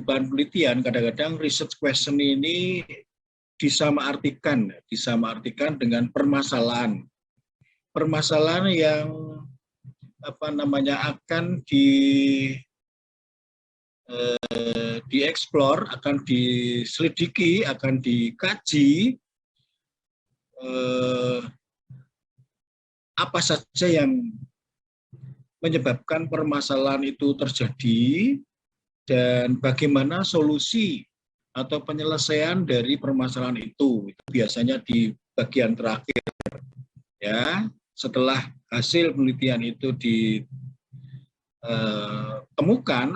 bahan penelitian kadang-kadang research question ini disamaartikan dengan permasalahan yang akan dieksplor, akan diselidiki, akan dikaji apa saja yang menyebabkan permasalahan itu terjadi dan bagaimana solusi atau penyelesaian dari permasalahan itu biasanya di bagian terakhir, ya. Setelah hasil penelitian itu ditemukan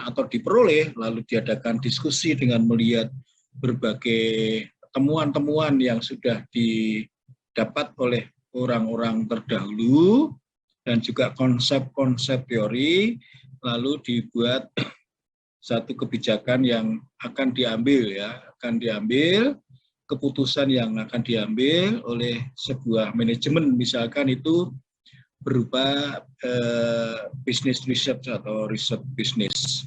atau diperoleh, lalu diadakan diskusi dengan melihat berbagai temuan-temuan yang sudah didapat oleh orang-orang terdahulu dan juga konsep-konsep teori, lalu dibuat satu kebijakan yang akan diambil, keputusan yang akan diambil oleh sebuah manajemen, misalkan itu berupa business research atau research bisnis.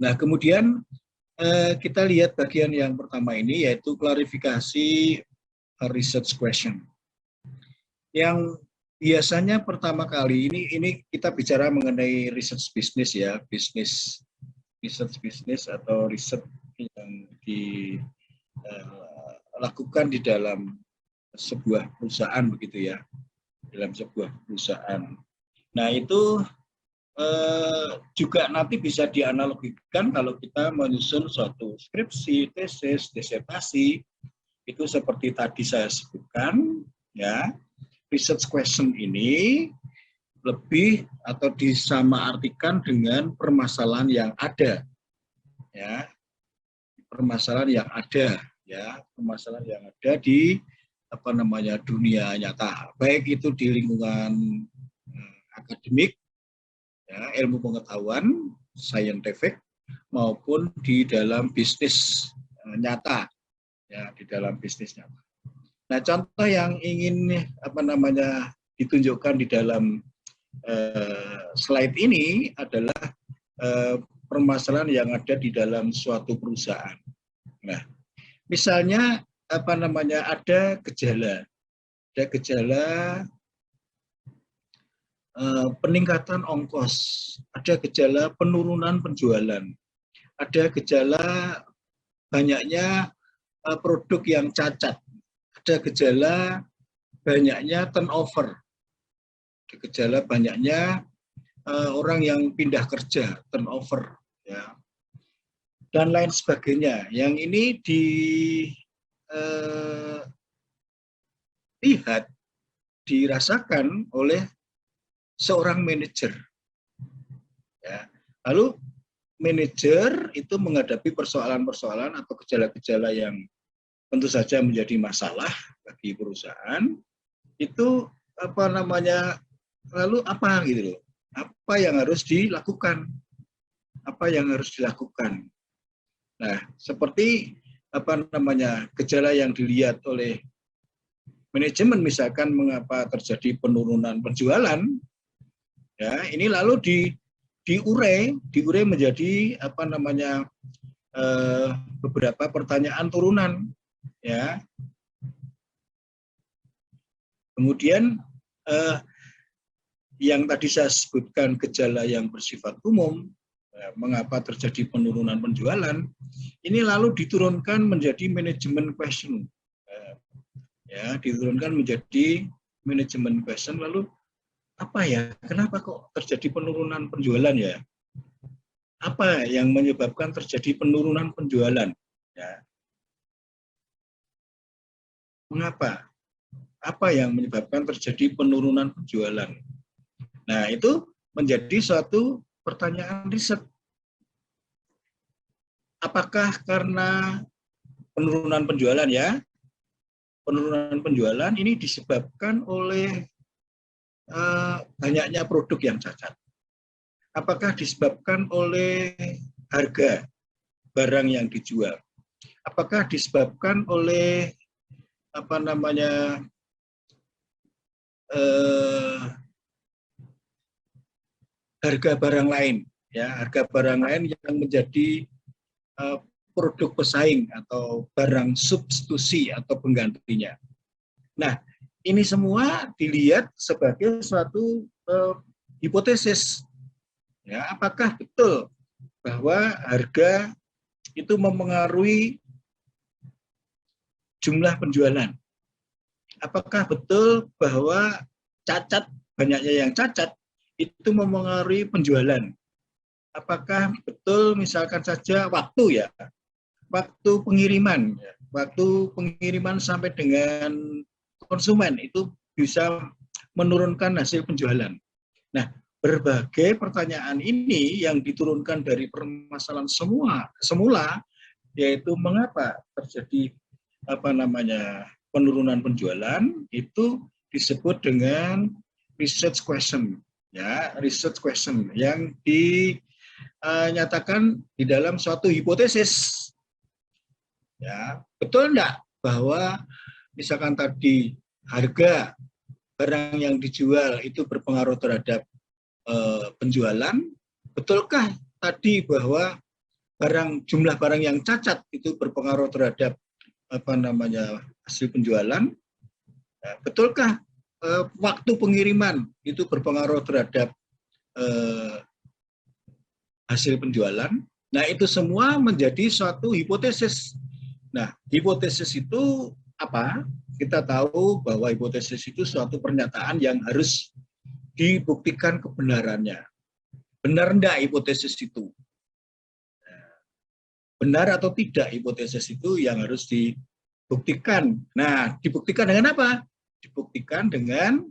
Nah, kemudian kita lihat bagian yang pertama ini, yaitu klarifikasi research question. Yang biasanya pertama kali ini kita bicara mengenai research bisnis, ya, research bisnis atau riset yang dilakukan di dalam sebuah perusahaan, begitu ya, dalam sebuah perusahaan. Nah, itu juga nanti bisa dianalogikan kalau kita menyusun suatu skripsi, tesis, disertasi, itu seperti tadi saya sebutkan, ya. Research question ini lebih atau disamaartikan dengan permasalahan yang ada, ya, permasalahan yang ada di dunia nyata, baik itu di lingkungan akademik, ya, ilmu pengetahuan, scientific, maupun di dalam bisnis nyata, ya, di dalam bisnis nyata. Nah, contoh yang ingin ditunjukkan di dalam slide ini adalah permasalahan yang ada di dalam suatu perusahaan. Nah, misalnya ada gejala peningkatan ongkos, ada gejala penurunan penjualan, ada gejala banyaknya produk yang cacat, ada gejala banyaknya turnover, ada gejala banyaknya orang yang pindah kerja, turnover, ya, dan lain sebagainya. Yang ini dirasakan oleh seorang manajer, ya. Lalu manajer itu menghadapi persoalan-persoalan atau gejala-gejala yang tentu saja menjadi masalah bagi perusahaan, itu lalu apa gitu loh, apa yang harus dilakukan, Nah, seperti gejala yang dilihat oleh manajemen, misalkan mengapa terjadi penurunan penjualan, ya, ini lalu diurai menjadi beberapa pertanyaan turunan, ya. Kemudian yang tadi saya sebutkan gejala yang bersifat umum, mengapa terjadi penurunan penjualan, ini lalu diturunkan menjadi manajemen question, ya, diturunkan menjadi manajemen question. Lalu apa ya, kenapa kok terjadi penurunan penjualan, ya? Apa yang menyebabkan terjadi penurunan penjualan, ya? Mengapa? Apa yang menyebabkan terjadi penurunan penjualan? Nah, itu menjadi suatu pertanyaan riset. Apakah karena penurunan penjualan, ya? Penurunan penjualan ini disebabkan oleh banyaknya produk yang cacat. Apakah disebabkan oleh harga barang yang dijual? Apakah disebabkan oleh harga barang lain, ya, harga barang lain yang menjadi produk pesaing atau barang substitusi atau penggantinya. Nah, ini semua dilihat sebagai suatu hipotesis. Ya, apakah betul bahwa harga itu mempengaruhi jumlah penjualan? Apakah betul bahwa banyaknya yang cacat itu mempengaruhi penjualan? Apakah betul misalkan saja waktu pengiriman sampai dengan konsumen itu bisa menurunkan hasil penjualan. Nah, berbagai pertanyaan ini yang diturunkan dari permasalahan semula, yaitu mengapa terjadi penurunan penjualan, itu disebut dengan research question, ya, research question yang dinyatakan di dalam suatu hipotesis. Ya, betul enggak bahwa misalkan tadi harga barang yang dijual itu berpengaruh terhadap penjualan? Betulkah tadi bahwa jumlah barang yang cacat itu berpengaruh terhadap hasil penjualan? Ya, betulkah waktu pengiriman itu berpengaruh terhadap hasil penjualan? Nah, itu semua menjadi suatu hipotesis. Nah, hipotesis itu apa? Kita tahu bahwa hipotesis itu suatu pernyataan yang harus dibuktikan kebenarannya. Benar enggak hipotesis itu? Benar atau tidak hipotesis itu yang harus dibuktikan. Nah, dibuktikan dengan apa? Dibuktikan dengan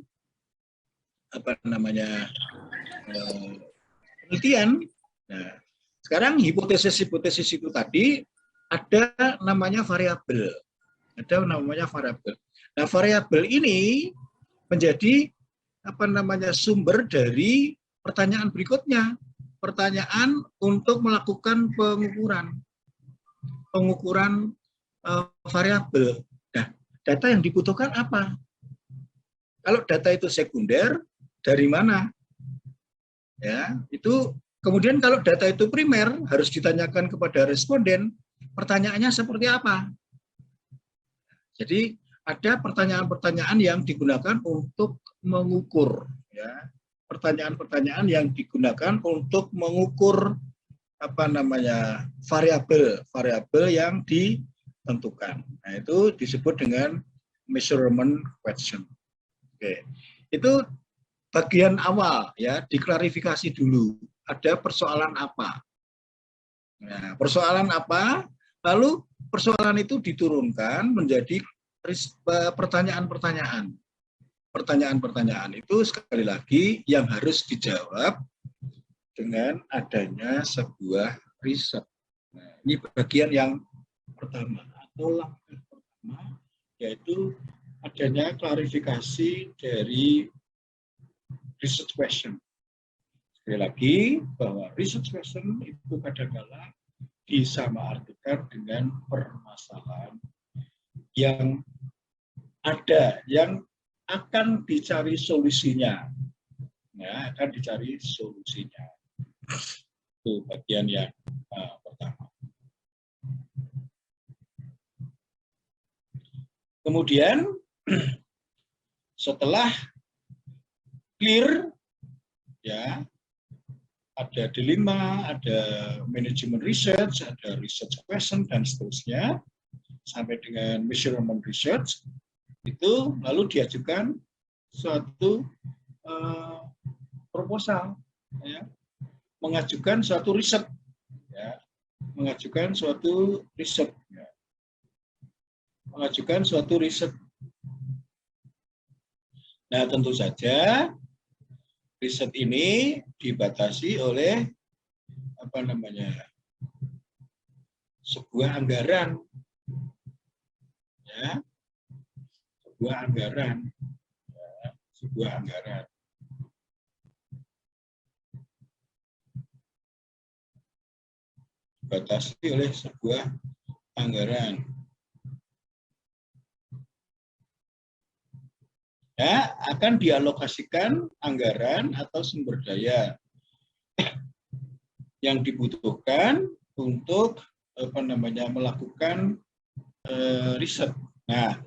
penelitian. Nah, sekarang hipotesis-hipotesis itu tadi ada namanya variabel. Nah, variabel ini menjadi sumber dari pertanyaan berikutnya. Pertanyaan untuk melakukan pengukuran variabel. Nah, data yang dibutuhkan apa? Kalau data itu sekunder, dari mana? Ya, itu kemudian kalau data itu primer harus ditanyakan kepada responden. Pertanyaannya seperti apa? Jadi ada pertanyaan-pertanyaan yang digunakan untuk mengukur, ya, pertanyaan-pertanyaan yang digunakan untuk mengukur variabel yang ditentukan. Nah, itu disebut dengan measurement question. Oke, itu bagian awal, ya, diklarifikasi dulu. Ada persoalan apa? Nah, persoalan apa? Lalu persoalan itu diturunkan menjadi pertanyaan-pertanyaan. Pertanyaan-pertanyaan itu sekali lagi yang harus dijawab dengan adanya sebuah riset. Nah, ini bagian yang pertama atau langkah pertama, yaitu adanya klarifikasi dari research question. Sekali lagi, bahwa research question itu kadang-kala disamaartikan dengan permasalahan yang ada, yang akan dicari solusinya. Ya, akan dicari solusinya. Itu bagian yang pertama. Kemudian, setelah clear, ya, ada dilema, ada manajemen research, ada research question, dan seterusnya, sampai dengan measurement research, itu lalu diajukan suatu proposal, ya, mengajukan suatu riset, ya, mengajukan suatu riset, ya, mengajukan suatu riset. Nah, tentu saja riset ini dibatasi oleh sebuah anggaran, ya, sebuah anggaran, ya, sebuah anggaran. Dibatasi oleh sebuah anggaran. Ya, akan dialokasikan anggaran atau sumber daya yang dibutuhkan untuk melakukan riset. Nah,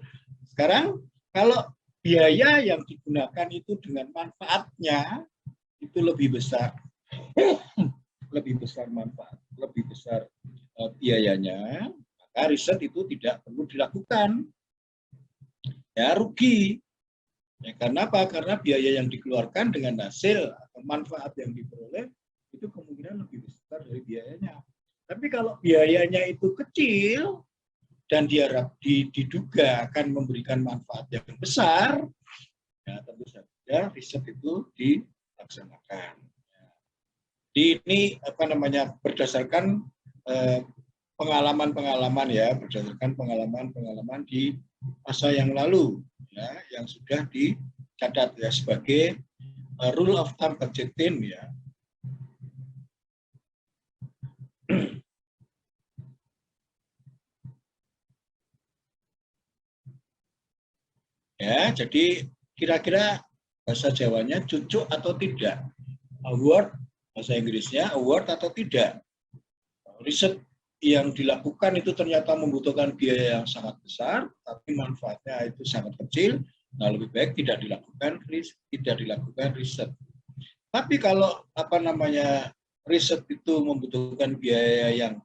sekarang kalau biaya yang digunakan itu dengan manfaatnya itu lebih besar, manfaat, lebih besar biayanya, maka riset itu tidak perlu dilakukan. Ya, rugi. Ya, karena apa? Karena biaya yang dikeluarkan dengan hasil atau manfaat yang diperoleh itu kemungkinan lebih besar dari biayanya. Tapi kalau biayanya itu kecil dan diduga akan memberikan manfaat yang besar, ya tentu saja riset itu dilaksanakan. Ini berdasarkan pengalaman-pengalaman ya, berdasarkan pengalaman-pengalaman di masa yang lalu ya, yang sudah dicatat ya sebagai rule of thumb budgeting ya. Ya, jadi kira-kira bahasa Jawanya cocok atau tidak? Award, bahasa Inggrisnya award atau tidak? Riset yang dilakukan itu ternyata membutuhkan biaya yang sangat besar, tapi manfaatnya itu sangat kecil. Nah, lebih baik tidak dilakukan riset. Tapi kalau riset itu membutuhkan biaya yang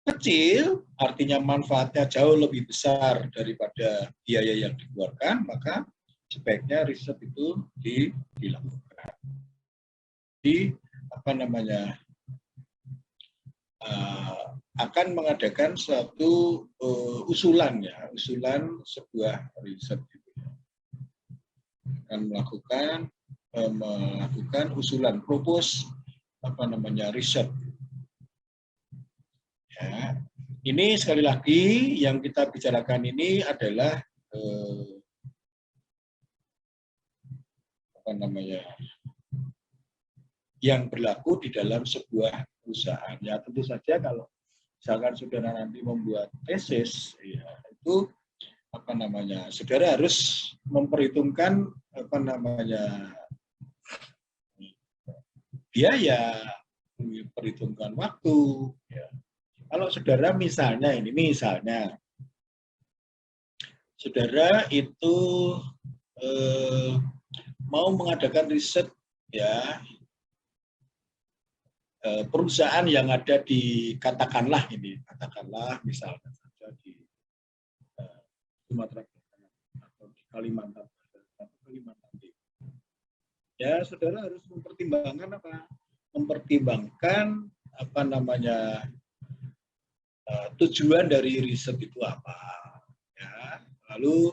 kecil, artinya manfaatnya jauh lebih besar daripada biaya yang dikeluarkan, maka sebaiknya riset itu dilakukan. Akan mengadakan suatu usulan sebuah riset gitu ya. Akan melakukan usulan propose riset. Ya. Ini sekali lagi yang kita bicarakan ini adalah yang berlaku di dalam sebuah perusahaan. Ya tentu saja kalau misalkan saudara nanti membuat tesis, ya, itu saudara harus memperhitungkan biaya, memperhitungkan waktu. Ya. Kalau saudara misalnya saudara itu mau mengadakan riset ya. Perusahaan yang ada di katakanlah misalnya saja di Sumatera atau di Kalimantan Timur. Ya, saudara harus mempertimbangkan tujuan dari riset itu apa. Ya, lalu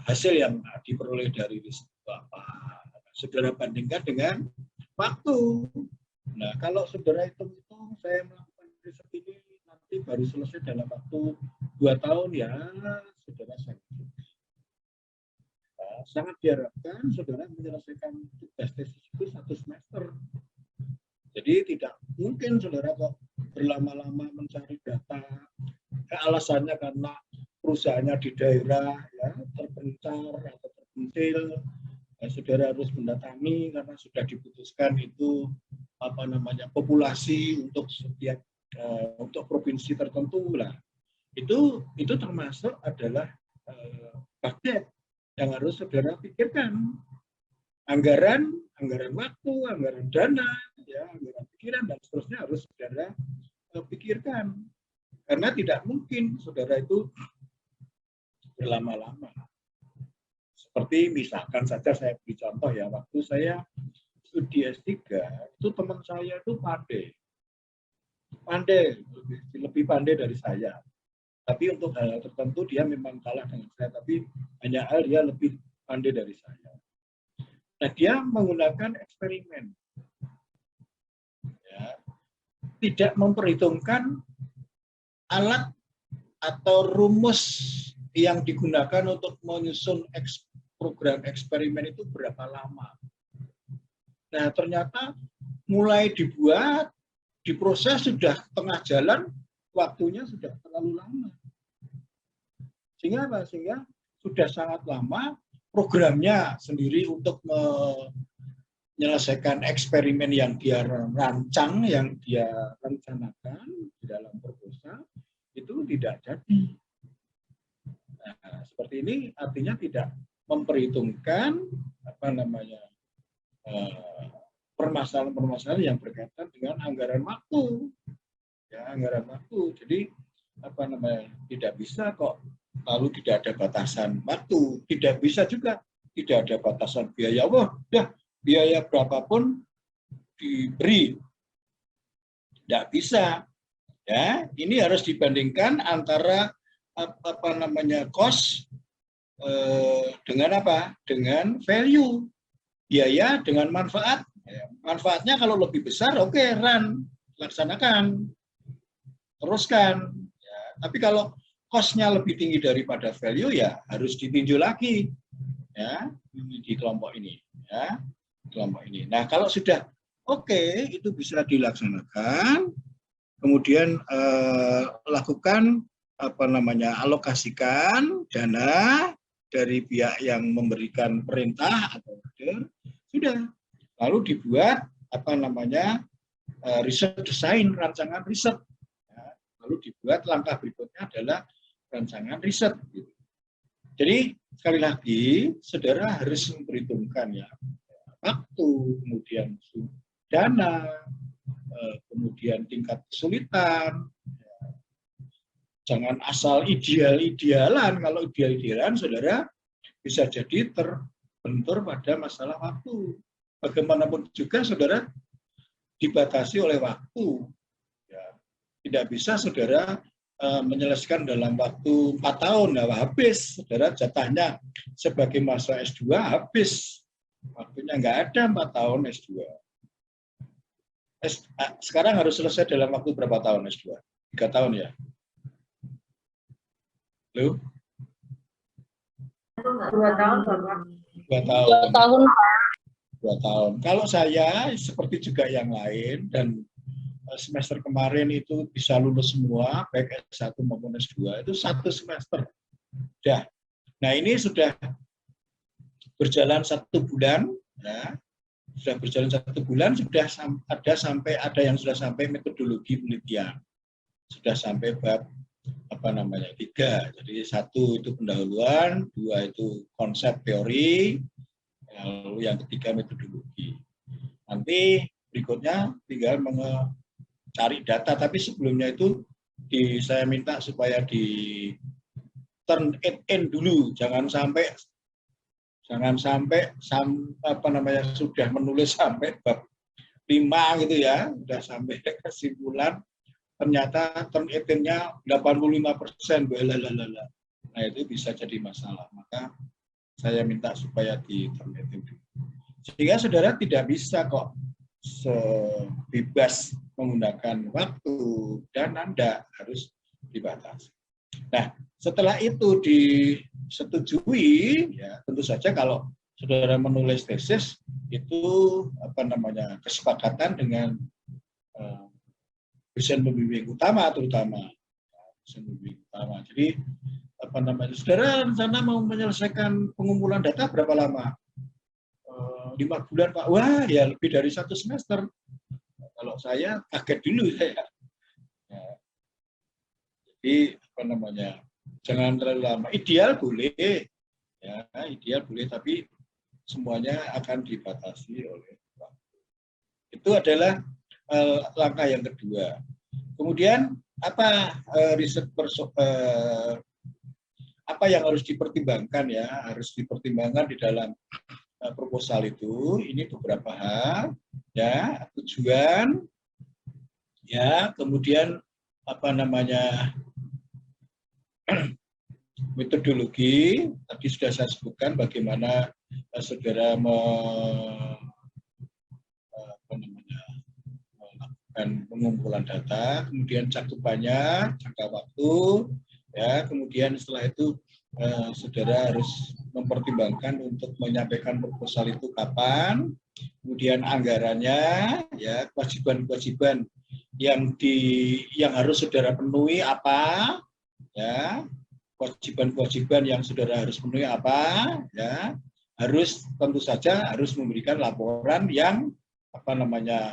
hasil yang diperoleh dari riset itu apa. Saudara bandingkan dengan waktu. Nah, kalau saudara hitung saya melakukan riset ini nanti baru selesai dalam waktu 2 tahun ya, saudara sangat diharapkan saudara menyelesaikan tugas tesis itu 1 semester. Jadi tidak mungkin saudara kok berlama-lama mencari data. Alasannya karena perusahaannya di daerah ya terpencar atau terpencil. Saudara harus mendatangi karena sudah diputuskan itu populasi untuk setiap untuk provinsi tertentu lah. Itu termasuk adalah budget yang harus saudara pikirkan. Anggaran waktu, anggaran dana, ya, anggaran pikiran dan seterusnya harus saudara pikirkan. Karena tidak mungkin saudara itu berlama-lama. Seperti misalkan saja saya beri contoh ya, waktu saya studi S3 itu teman saya itu lebih pandai dari saya. Tapi untuk hal tertentu dia memang kalah dengan saya, tapi banyak hal dia lebih pandai dari saya. Nah, dia menggunakan eksperimen. Ya, tidak memperhitungkan alat atau rumus yang digunakan untuk menyusun program eksperimen itu berapa lama. Nah, ternyata mulai dibuat, diproses sudah tengah jalan, waktunya sudah terlalu lama. Sehingga apa? Sehingga sudah sangat lama programnya sendiri untuk menyelesaikan eksperimen yang dia rancang, yang dia rencanakan di dalam proposal, itu tidak jadi. Nah, seperti ini artinya tidak memperhitungkan permasalahan-permasalahan yang berkaitan dengan anggaran waktu, ya, anggaran waktu. Jadi tidak bisa kok lalu tidak ada batasan waktu, tidak bisa juga tidak ada batasan biaya. Wah, ya biaya berapapun diberi, tidak bisa. Ya, ini harus dibandingkan antara cost dengan apa? Dengan value, biaya dengan manfaat. Manfaatnya kalau lebih besar, oke, run, laksanakan, teruskan. Ya, tapi kalau cost-nya lebih tinggi daripada value, ya harus ditinjau lagi, ya, di kelompok ini, ya, kelompok ini. Nah, kalau sudah oke, itu bisa dilaksanakan, kemudian lakukan alokasikan dana dari pihak yang memberikan perintah atau order, sudah. Lalu dibuat riset desain, rancangan riset. Ya, lalu dibuat langkah berikutnya adalah rancangan riset. Gitu. Jadi sekali lagi, saudara harus memperhitungkan ya waktu, kemudian dana, kemudian tingkat kesulitan. Jangan asal ideal-idealan. Kalau ideal-idealan, saudara bisa jadi terbentur pada masalah waktu. Bagaimanapun juga, saudara dibatasi oleh waktu. Ya, tidak bisa saudara menyelesaikan dalam waktu 4 tahun. Nah, habis, saudara jatahnya sebagai mahasiswa S2 habis. Waktunya nggak ada 4 tahun S2. Sekarang harus selesai dalam waktu berapa tahun S2? 3 tahun ya? Halo? 2 tahun, Bapak. 2 tahun. 2 tahun, Pak. 2 tahun. Kalau saya seperti juga yang lain dan semester kemarin itu bisa lulus semua, baik S1 maupun S2, itu 1 semester. Udah. Nah, ini sudah berjalan 1 bulan, ya. Sudah berjalan 1 bulan, sudah ada yang sudah sampai metodologi penelitian. Sudah sampai bab 3. Jadi 1 itu pendahuluan, 2 itu konsep teori, lalu yang ketiga metodologi. Nanti berikutnya tinggal mencari data, tapi sebelumnya itu saya minta supaya di turn it in dulu, jangan sampai sudah menulis sampai bab 5 gitu ya, sudah sampai kesimpulan ternyata turn it in-nya 85%. Nah, itu bisa jadi masalah. Maka saya minta supaya di turn it in dulu. Sehingga saudara tidak bisa kok sebebas menggunakan waktu dan Anda harus dibatasi. Nah, setelah itu disetujui, ya tentu saja kalau saudara menulis tesis itu kesepakatan dengan dosen pembimbing utama terutama. Dosen pembimbing utama. Jadi saudara rencana mau menyelesaikan pengumpulan data berapa lama? 5 bulan, Pak. Wah, ya lebih dari 1 semester. Kalau saya kaget dulu saya. Ya. Jadi jangan terlalu lama. Ideal boleh, ya ideal boleh, tapi semuanya akan dibatasi oleh waktu. Itu adalah langkah yang kedua. Kemudian apa apa yang harus dipertimbangkan ya? Harus dipertimbangkan di dalam proposal itu. Ini beberapa hal, ya, tujuan, ya, kemudian metodologi. Tadi sudah saya sebutkan bagaimana saudara melakukan pengumpulan data, kemudian cakupannya, jangka waktu, ya, kemudian setelah itu saudara harus mempertimbangkan untuk menyampaikan proposal itu kapan, kemudian anggarannya, ya, kewajiban-kewajiban yang harus saudara penuhi apa, ya, kewajiban-kewajiban yang saudara harus penuhi apa, ya, tentu saja harus memberikan laporan yang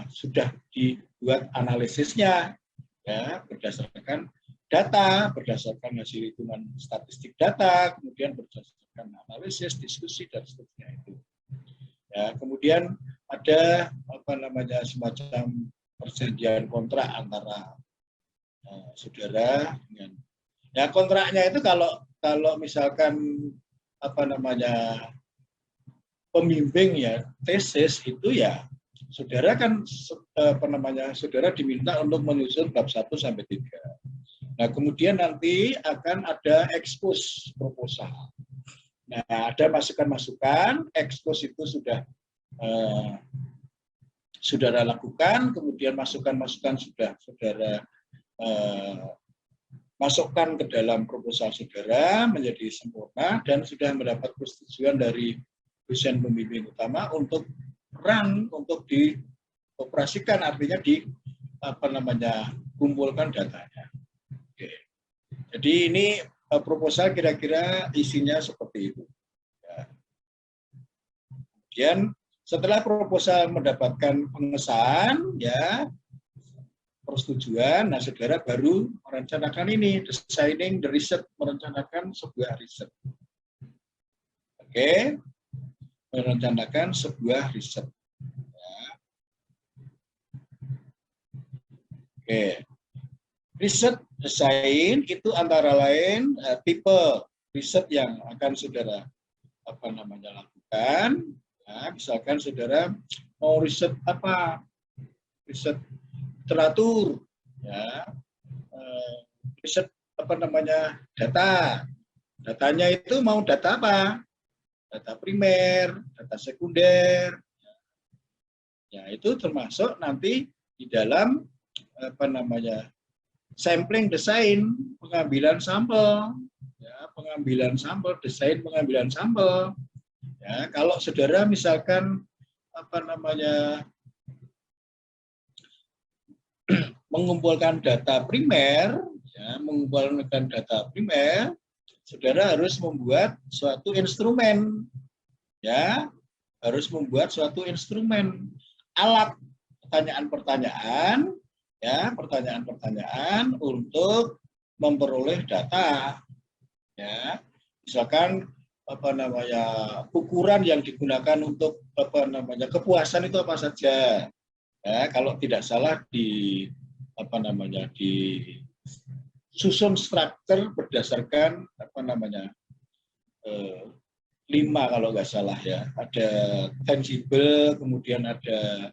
sudah dibuat analisisnya, ya, berdasarkan data, berdasarkan hasil hitungan statistik data, kemudian berdasarkan analisis, diskusi, dan seterusnya itu. Ya, kemudian ada semacam perjanjian kontrak antara saudara dengan, ya, kontraknya itu kalau misalkan pembimbing, ya, tesis itu, ya, saudara kan saudara diminta untuk menyusun bab 1 sampai 3. Nah, kemudian nanti akan ada ekspos proposal. Nah, ada masukan-masukan, ekspos itu sudah saudara lakukan, kemudian masukan-masukan sudah saudara masukkan ke dalam proposal saudara menjadi sempurna dan sudah mendapat persetujuan dari dosen pembimbing utama untuk untuk dioperasikan, artinya kumpulkan datanya. Oke. Jadi ini proposal kira-kira isinya seperti itu. Ya. Kemudian setelah proposal mendapatkan pengesahan, ya, persetujuan, nah, saudara baru merencanakan ini, designing the research, merencanakan sebuah riset. Oke, merencanakan sebuah riset. Ya. Oke, riset desain itu antara lain tipe riset yang akan saudara lakukan. Ya, misalkan saudara mau riset apa? Riset literatur, ya, riset data. Datanya itu mau data apa? Data primer, data sekunder. Ya, itu termasuk nanti di dalam sampling desain, pengambilan sampel, ya, pengambilan sampel, desain pengambilan sampel. Ya, kalau saudara misalkan mengumpulkan data primer, ya, saudara harus membuat suatu instrumen, ya, harus membuat suatu instrumen, alat, pertanyaan-pertanyaan, ya, pertanyaan-pertanyaan untuk memperoleh data, ya, misalkan ukuran yang digunakan untuk kepuasan itu apa saja, ya, kalau tidak salah susun struktur berdasarkan 5 kalau nggak salah, ya, ada tangible, kemudian ada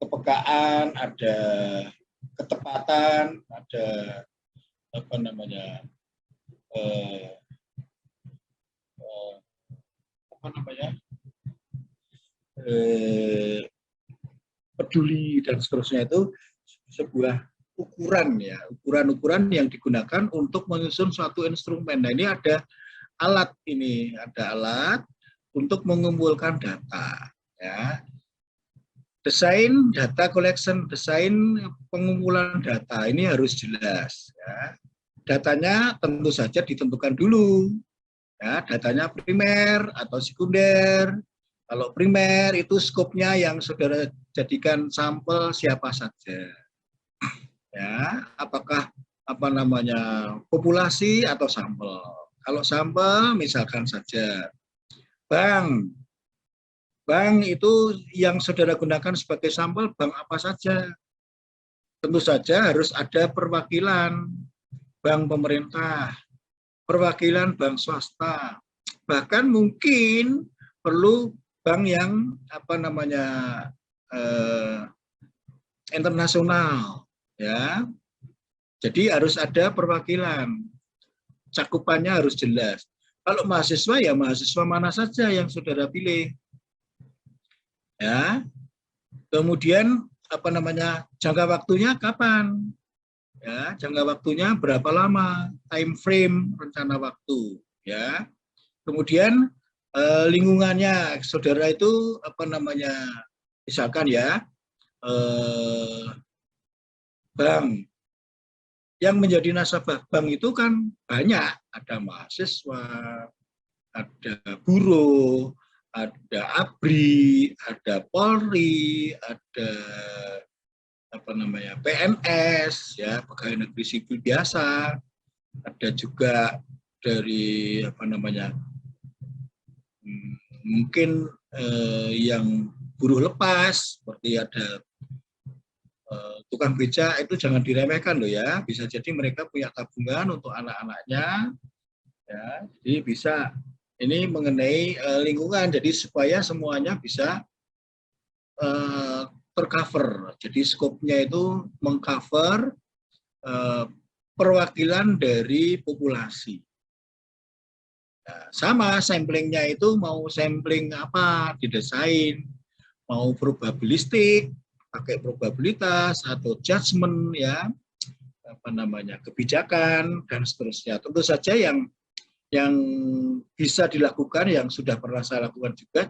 kepekaan, ada ketepatan, ada peduli dan seterusnya, itu sebuah ukuran, ya, ukuran-ukuran yang digunakan untuk menyusun suatu instrumen. Nah, ini ada alat, untuk mengumpulkan data, ya. Desain data collection, desain pengumpulan data ini harus jelas, ya. Datanya tentu saja ditentukan dulu, ya, datanya primer atau sekunder. Kalau primer itu skopnya yang saudara jadikan sampel siapa saja, ya, apakah populasi atau sampel. Kalau sampel misalkan saja bank itu yang saudara gunakan sebagai sampel bank apa saja. Tentu saja harus ada perwakilan bank pemerintah, perwakilan bank swasta, bahkan mungkin perlu bank yang internasional, ya. Jadi harus ada perwakilan, cakupannya harus jelas. Kalau mahasiswa, ya mahasiswa mana saja yang saudara pilih, ya. Kemudian jangka waktunya kapan, ya, jangka waktunya berapa lama, time frame, rencana waktu, ya. Kemudian lingkungannya saudara itu misalkan, ya, bank yang menjadi nasabah bank itu kan banyak, ada mahasiswa, ada buruh, ada ABRI, ada Polri, ada apa namanya PNS, ya pegawai negeri sipil biasa, ada juga dari apa namanya mungkin yang buruh lepas, seperti ada tukang beca, itu jangan diremehkan loh ya. Bisa jadi mereka punya tabungan untuk anak-anaknya, ya. Jadi bisa ini mengenai lingkungan, jadi supaya semuanya bisa tercover. Jadi skopnya itu mengcover perwakilan dari populasi. Nah, sama samplingnya itu mau sampling apa didesain, mau probabilistik, pakai probabilitas atau judgement, ya apa namanya kebijakan dan seterusnya. Tentu saja yang bisa dilakukan, yang sudah pernah saya lakukan juga,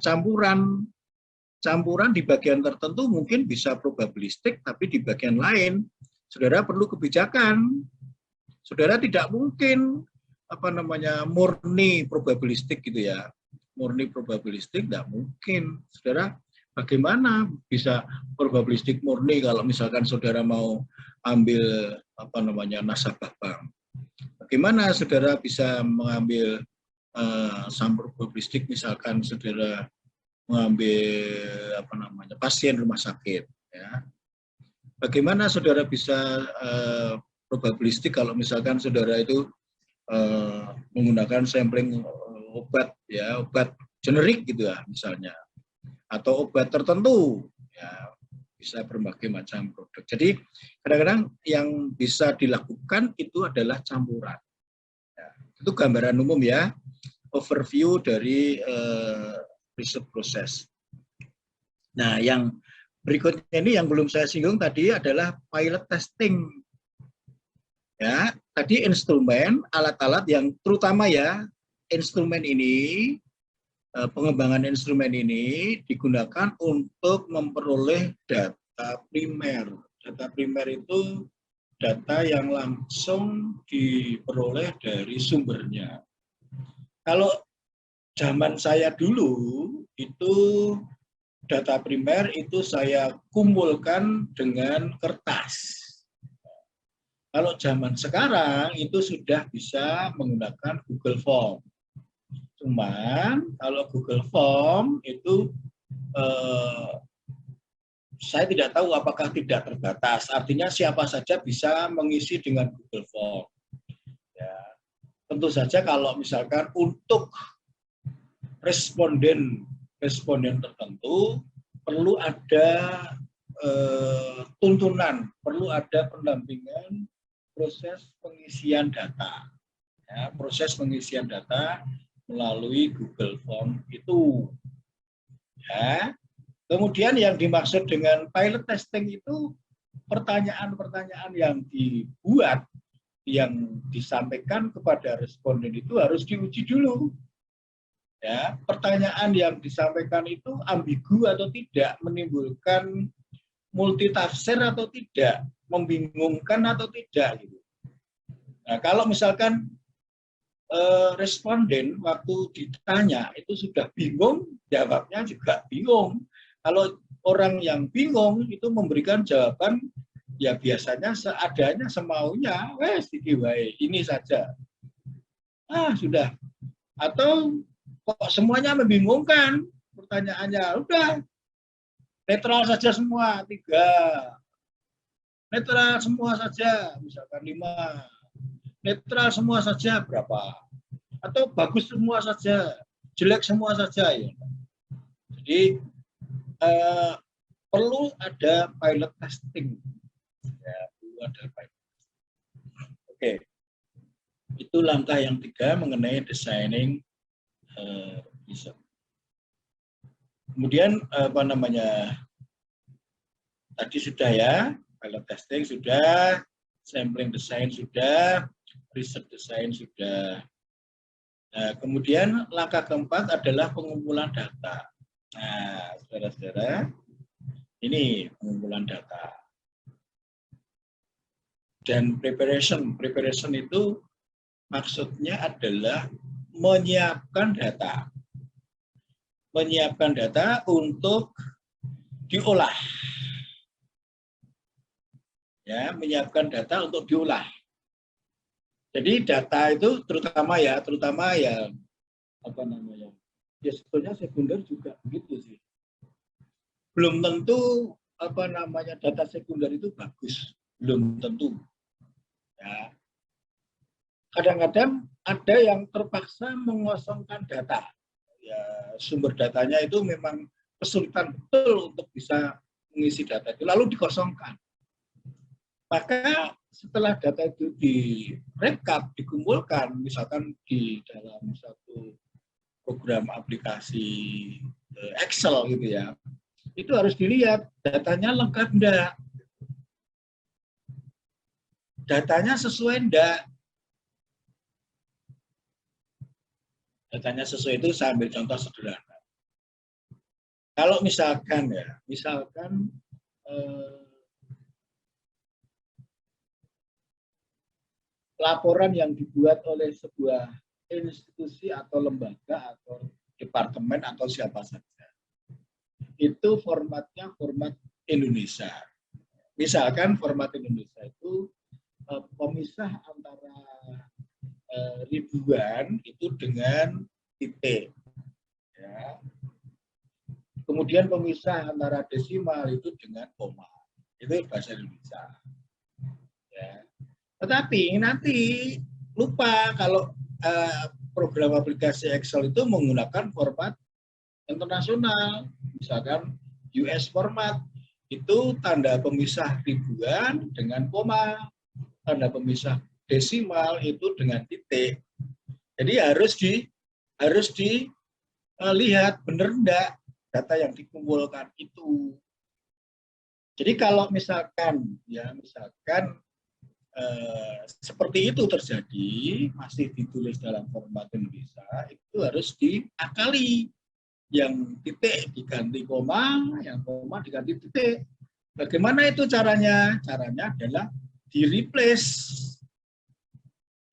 campuran di bagian tertentu mungkin bisa probabilistik, tapi di bagian lain saudara perlu kebijakan. Saudara tidak mungkin apa namanya murni probabilistik gitu ya. Murni probabilistik tidak mungkin. Saudara bagaimana bisa probabilistik murni kalau misalkan saudara mau ambil apa namanya nasabah bank? Bagaimana saudara bisa mengambil sampel probabilistik misalkan saudara mengambil apa namanya pasien rumah sakit, ya. Bagaimana saudara bisa probabilistik kalau misalkan saudara itu menggunakan sampling obat, ya obat generik gitu ya misalnya, atau obat tertentu, ya bisa berbagai macam produk. Jadi kadang-kadang yang bisa dilakukan itu adalah campuran. Ya, itu gambaran umum ya, overview dari riset proses. Nah, yang berikutnya ini yang belum saya singgung tadi adalah pilot testing. Ya, tadi instrumen, alat-alat yang terutama ya, instrumen ini, pengembangan instrumen ini digunakan untuk memperoleh data primer. Data primer itu data yang langsung diperoleh dari sumbernya. Kalau zaman saya dulu, itu data primer itu saya kumpulkan dengan kertas. Kalau zaman sekarang itu sudah bisa menggunakan Google Form. Cuman kalau Google Form itu saya tidak tahu apakah tidak terbatas. Artinya siapa saja bisa mengisi dengan Google Form. Ya, tentu saja kalau misalkan untuk responden tertentu perlu ada tuntunan, perlu ada pendampingan proses pengisian data, ya, proses pengisian data melalui Google Form itu, ya. Kemudian yang dimaksud dengan pilot testing itu pertanyaan-pertanyaan yang dibuat, yang disampaikan kepada responden itu harus diuji dulu. Ya, pertanyaan yang disampaikan itu ambigu atau tidak, menimbulkan multitafsir atau tidak, membingungkan atau tidak gitu. Nah, kalau misalkan responden waktu ditanya itu sudah bingung, jawabnya juga bingung. Kalau orang yang bingung itu memberikan jawaban ya biasanya seadanya, semaunya, wes ini saja. Sudah. Atau kok semuanya membingungkan pertanyaannya, udah netral saja semua 3, netral semua saja misalkan 5, netral semua saja berapa, atau bagus semua saja, jelek semua saja, ya. Jadi perlu ada pilot testing, ya, perlu ada pilot. Oke, itu langkah yang 3 mengenai designing riset. Kemudian apa namanya, tadi sudah ya, pilot testing sudah, sampling design sudah, riset design sudah. Nah, kemudian langkah keempat adalah pengumpulan data. Nah, saudara-saudara, ini pengumpulan data. Dan preparation itu maksudnya adalah menyiapkan data. menyiapkan data untuk diolah. Ya, menyiapkan data untuk diolah. Jadi data itu terutama ya apa namanya? Ya sebetulnya sekunder juga begitu sih. Belum tentu apa namanya data sekunder itu bagus, belum tentu. Ya. Kadang-kadang ada yang terpaksa mengosongkan data. Ya, sumber datanya itu memang kesulitan betul untuk bisa mengisi data itu, lalu dikosongkan. Maka setelah data itu direkap, dikumpulkan, misalkan di dalam satu program aplikasi Excel gitu ya, itu harus dilihat datanya lengkap enggak, datanya sesuai enggak. Datanya sesuai itu saya ambil contoh sederhana. Kalau misalkan laporan yang dibuat oleh sebuah institusi atau lembaga atau departemen atau siapa saja, itu formatnya format Indonesia. Misalkan format Indonesia itu pemisah antara ribuan itu dengan titik. Ya. Kemudian pemisah antara desimal itu dengan koma. Itu bahasa Indonesia. Ya. Tetapi nanti lupa kalau program aplikasi Excel itu menggunakan format internasional, misalkan US format, itu tanda pemisah ribuan dengan koma, tanda pemisah desimal itu dengan titik. Jadi harus dilihat benar enggak data yang dikumpulkan itu. Jadi kalau misalkan seperti itu terjadi, masih ditulis dalam format Indonesia, itu harus diakali. Yang titik diganti koma, yang koma diganti titik. Bagaimana itu caranya? Caranya adalah di-replace.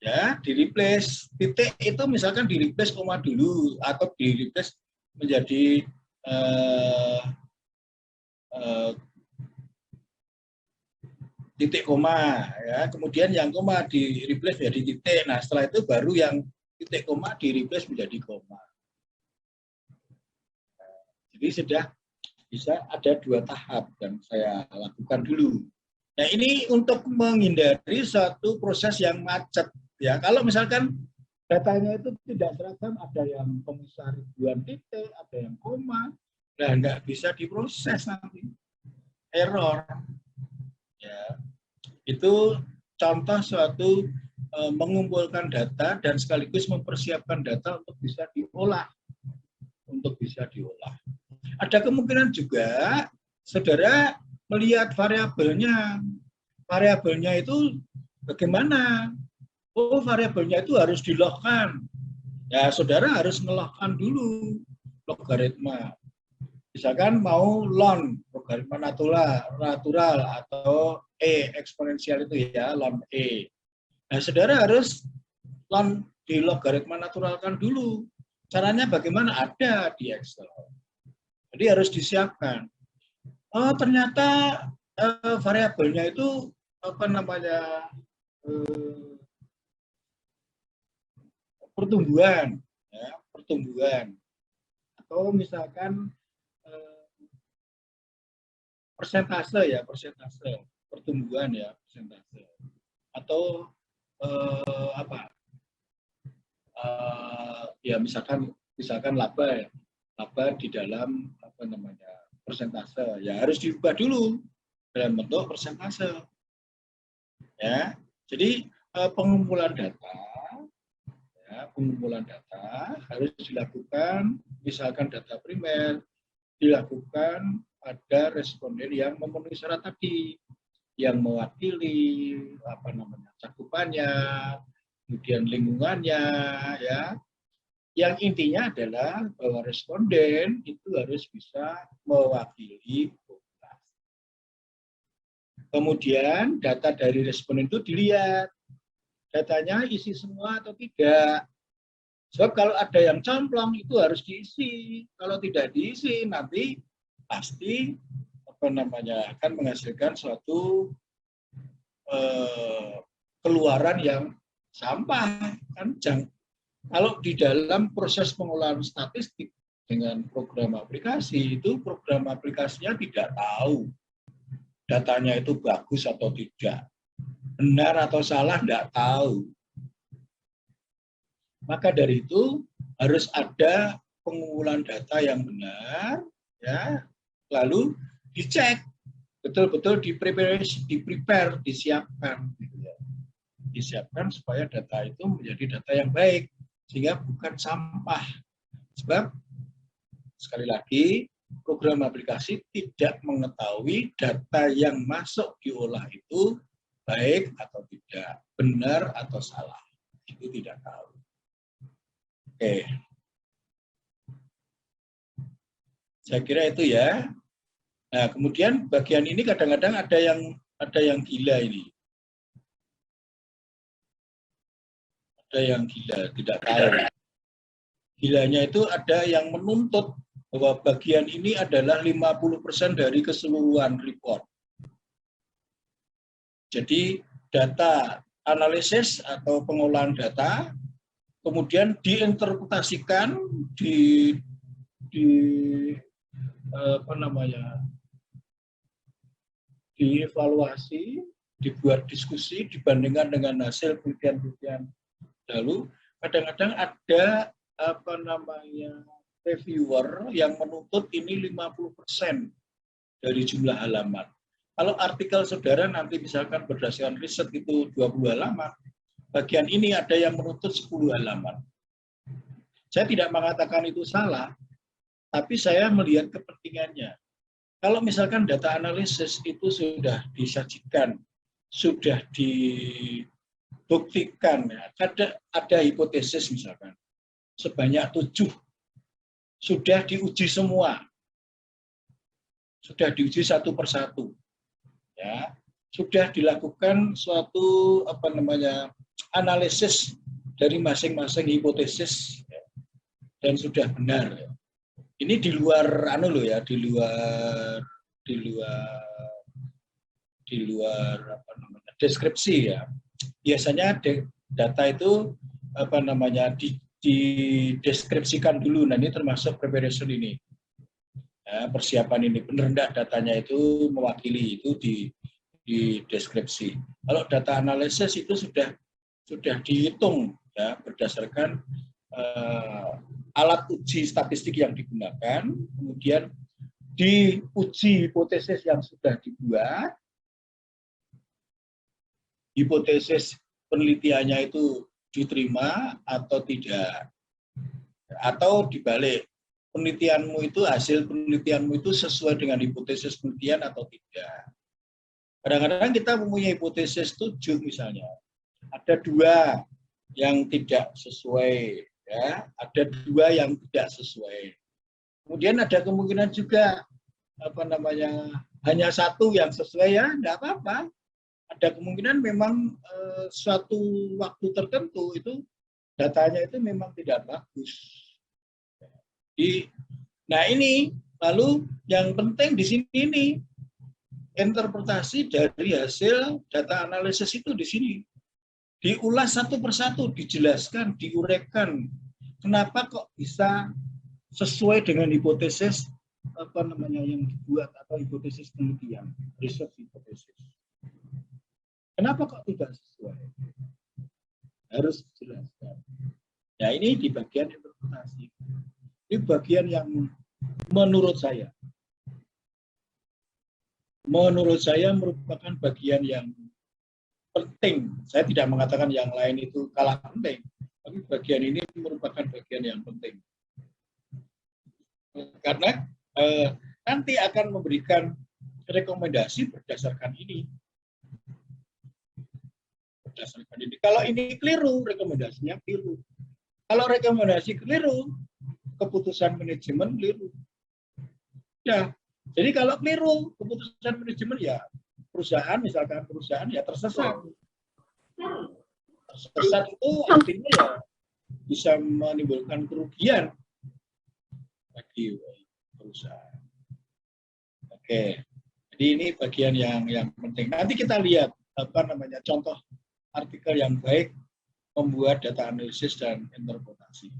Ya, di-replace. Titik itu misalkan di-replace koma dulu, atau di-replace menjadi titik koma, ya. Kemudian yang koma di replace menjadi titik. Nah, setelah itu baru yang titik koma di replace menjadi koma. Jadi sudah bisa ada 2 tahap yang saya lakukan dulu. Nah, ini untuk menghindari satu proses yang macet, ya. Kalau misalkan datanya itu tidak seragam, ada yang pemisah ribuan titik, ada yang koma, nah nggak bisa diproses nanti, error. Ya. Itu contoh suatu mengumpulkan data dan sekaligus mempersiapkan data untuk bisa diolah. Ada kemungkinan juga saudara melihat variabelnya. Variabelnya itu bagaimana? Oh, variabelnya itu harus dilogkan. Ya, saudara harus ngelogkan dulu logaritma. Misalkan mau ln, logaritma natural atau eksponensial itu ya, ln E. Nah, saudara harus ln di logaritma naturalkan dulu. Caranya bagaimana? Ada di Excel. Jadi harus disiapkan. Oh, ternyata variabelnya itu apa namanya? Pertumbuhan, ya, pertumbuhan. Atau misalkan persentase pertumbuhan ya, persentase, atau ya misalkan laba di dalam apa namanya persentase, ya harus diubah dulu dalam bentuk persentase, ya. Jadi pengumpulan data harus dilakukan, misalkan data primer dilakukan pada responden yang memenuhi syarat tadi, yang mewakili apa namanya cakupannya, kemudian lingkungannya, ya. Yang intinya adalah bahwa responden itu harus bisa mewakili populasi. Kemudian data dari responden itu dilihat, datanya isi semua atau tidak. Sebab kalau ada yang complang itu harus diisi. Kalau tidak diisi nanti pasti akan menghasilkan suatu keluaran yang sampah kan. Kalau di dalam proses pengolahan statistik dengan program aplikasi itu, program aplikasinya tidak tahu datanya itu bagus atau tidak, benar atau salah tidak tahu. Maka dari itu harus ada pengumpulan data yang benar, ya, lalu dicek betul-betul di-prepare, disiapkan, gitu ya. Disiapkan supaya data itu menjadi data yang baik sehingga bukan sampah. Sebab sekali lagi program aplikasi tidak mengetahui data yang masuk diolah itu baik atau tidak, benar atau salah, itu tidak tahu. Oke, saya kira itu ya. Nah, kemudian bagian ini kadang-kadang ada yang gila ini, ada yang gila tidak tahu. Gilanya itu ada yang menuntut bahwa bagian ini adalah 50% dari keseluruhan report. Jadi data analisis atau pengolahan data kemudian diinterpretasikan, dievaluasi, dibuat diskusi dibandingkan dengan hasil penelitian lalu. Kadang-kadang ada reviewer yang menuntut ini 50% dari jumlah halaman. Kalau artikel saudara nanti misalkan berdasarkan riset itu 20 halaman, bagian ini ada yang menuntut 10 halaman. Saya tidak mengatakan itu salah, tapi saya melihat kepentingannya. Kalau misalkan data analisis itu sudah disajikan, sudah dibuktikan, ya, ada hipotesis misalkan, sebanyak 7, sudah diuji semua, sudah diuji satu persatu, ya, sudah dilakukan suatu analisis dari masing-masing hipotesis, ya, dan sudah benar. Ya. Ini di luar deskripsi ya. Biasanya data itu dideskripsikan dulu. Nah, ini termasuk preparation ini. Ya, persiapan ini benar enggak datanya itu mewakili, itu di deskripsi. Kalau data analisis itu sudah dihitung ya berdasarkan alat uji statistik yang digunakan, kemudian diuji hipotesis yang sudah dibuat, hipotesis penelitiannya itu diterima atau tidak, atau dibalik, penelitianmu itu, hasil penelitianmu itu sesuai dengan hipotesis penelitian atau tidak. Kadang-kadang kita mempunyai hipotesis 7 misalnya, ada 2 yang tidak sesuai, ya, ada 2 yang tidak sesuai. Kemudian ada kemungkinan juga hanya 1 yang sesuai, ya, tidak apa-apa. Ada kemungkinan memang suatu waktu tertentu itu datanya itu memang tidak bagus. Nah ini, lalu yang penting di sini ini interpretasi dari hasil data analisis itu di sini. Diulas satu persatu, dijelaskan, diuraikan. Kenapa kok bisa sesuai dengan hipotesis yang dibuat atau hipotesis penelitian, research hipotesis. Kenapa kok tidak sesuai? Harus dijelaskan. Nah ini di bagian interpretasi. Ini bagian yang menurut saya merupakan bagian yang penting. Saya tidak mengatakan yang lain itu kalah penting, tapi bagian ini merupakan bagian yang penting. Karena nanti akan memberikan rekomendasi berdasarkan ini. Kalau ini keliru, rekomendasinya keliru. Kalau rekomendasi keliru, keputusan manajemen keliru. Ya, jadi kalau keliru keputusan manajemen ya perusahaan, misalkan perusahaan ya tersesat. Tersesat itu artinya ya bisa menimbulkan kerugian bagi perusahaan. Oke, jadi ini bagian yang penting. Nanti kita lihat contoh artikel yang baik membuat data analisis dan interpretasi.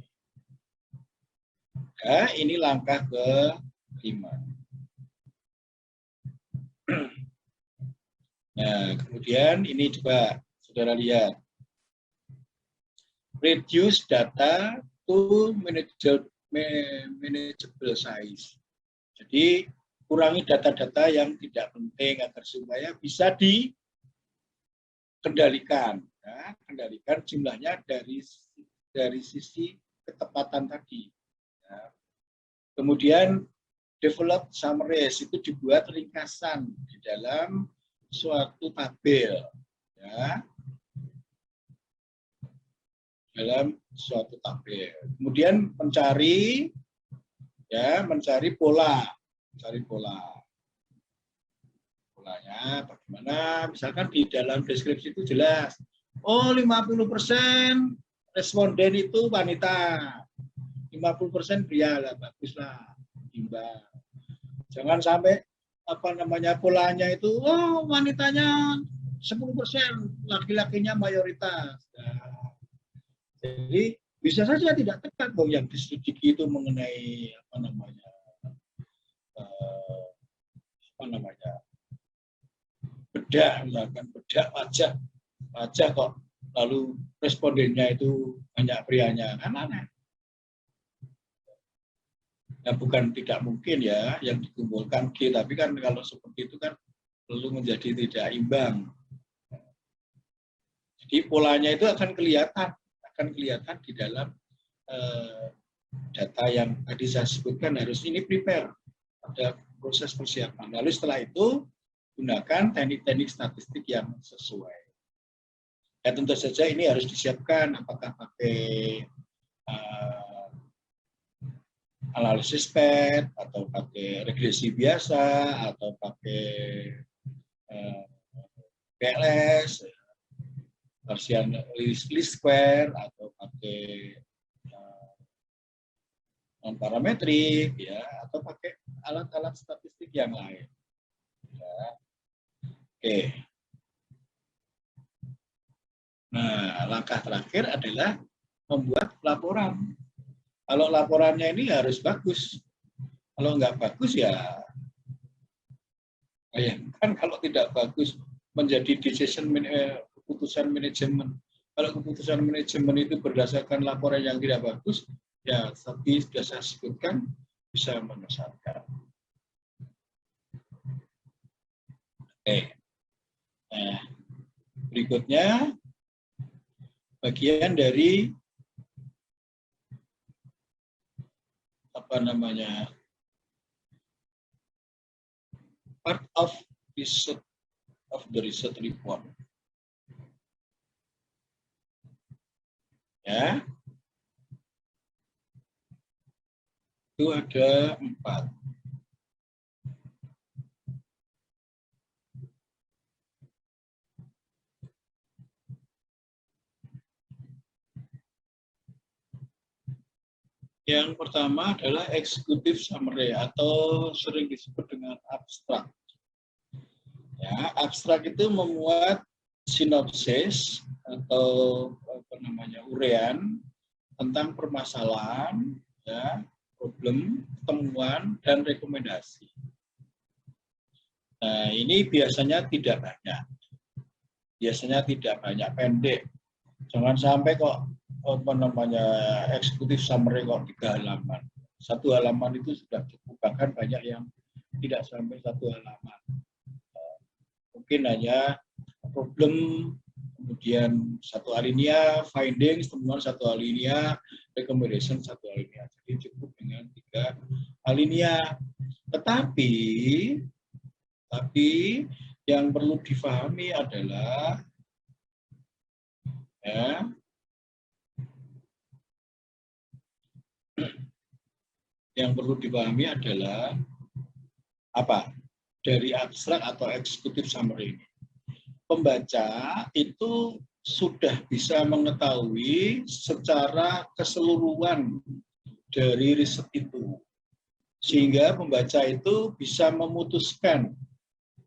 Ya, ini langkah ke-5. Nah, kemudian ini coba saudara lihat. Reduce data to manageable size. Jadi kurangi data-data yang tidak penting agar supaya bisa dikendalikan. Ya, kendalikan jumlahnya dari sisi ketepatan tadi. Ya. Kemudian develop summaries, itu dibuat ringkasan di dalam suatu tabel. Ya. Dalam suatu tabel. Kemudian mencari pola. Polanya bagaimana? Misalkan di dalam deskripsi itu jelas. Oh, 50% responden itu wanita. 50% pria lah, baguslah. Imbang. Jangan sampai polanya itu wanitanya 10%, laki-lakinya mayoritas. Nah, jadi bisa saja tidak tepat dong yang diselidiki itu mengenai bedah, misalkan bedah wajah kok lalu respondennya itu banyak prianya, kan aneh. Nah, bukan tidak mungkin ya yang dikumpulkan G, tapi kan kalau seperti itu kan perlu menjadi tidak imbang. Jadi polanya itu akan kelihatan di dalam data yang tadi saya sebutkan. Harus ini prepare, ada proses persiapan. Lalu setelah itu gunakan teknik-teknik statistik yang sesuai. Ya, tentu saja ini harus disiapkan, apakah pakai analisis PET, atau pakai regresi biasa, atau pakai PLS, Gaussian least square, atau pakai non-parametrik, ya, atau pakai alat-alat statistik yang lain. Ya. Oke. Nah, langkah terakhir adalah membuat laporan. Kalau laporannya ini harus bagus. Kalau nggak bagus ya, bayangkan kalau tidak bagus menjadi keputusan manajemen. Kalau keputusan manajemen itu berdasarkan laporan yang tidak bagus, ya tapi sudah saya sebutkan bisa menyesatkan. Oke. Nah, berikutnya bagian dari part of the research report. Ya. Itu ada 4. Yang pertama adalah executive summary atau sering disebut dengan abstrak. Ya, abstrak itu memuat sinopsis atau uraian tentang permasalahan, ya, problem, temuan, dan rekomendasi. Nah, ini biasanya tidak banyak. Pendek. Jangan sampai kok eksekutif summary kok 3 halaman. 1 halaman itu sudah cukup, bahkan banyak yang tidak sampai 1 halaman. Mungkin hanya problem, kemudian 1 alinea, findings, temuan 1 alinea, recommendation 1 alinea. Jadi cukup dengan 3 alinea. Tetapi yang perlu difahami adalah ya, apa? Dari abstrak atau executive summary ini. Pembaca itu sudah bisa mengetahui secara keseluruhan dari riset itu, sehingga pembaca itu bisa memutuskan,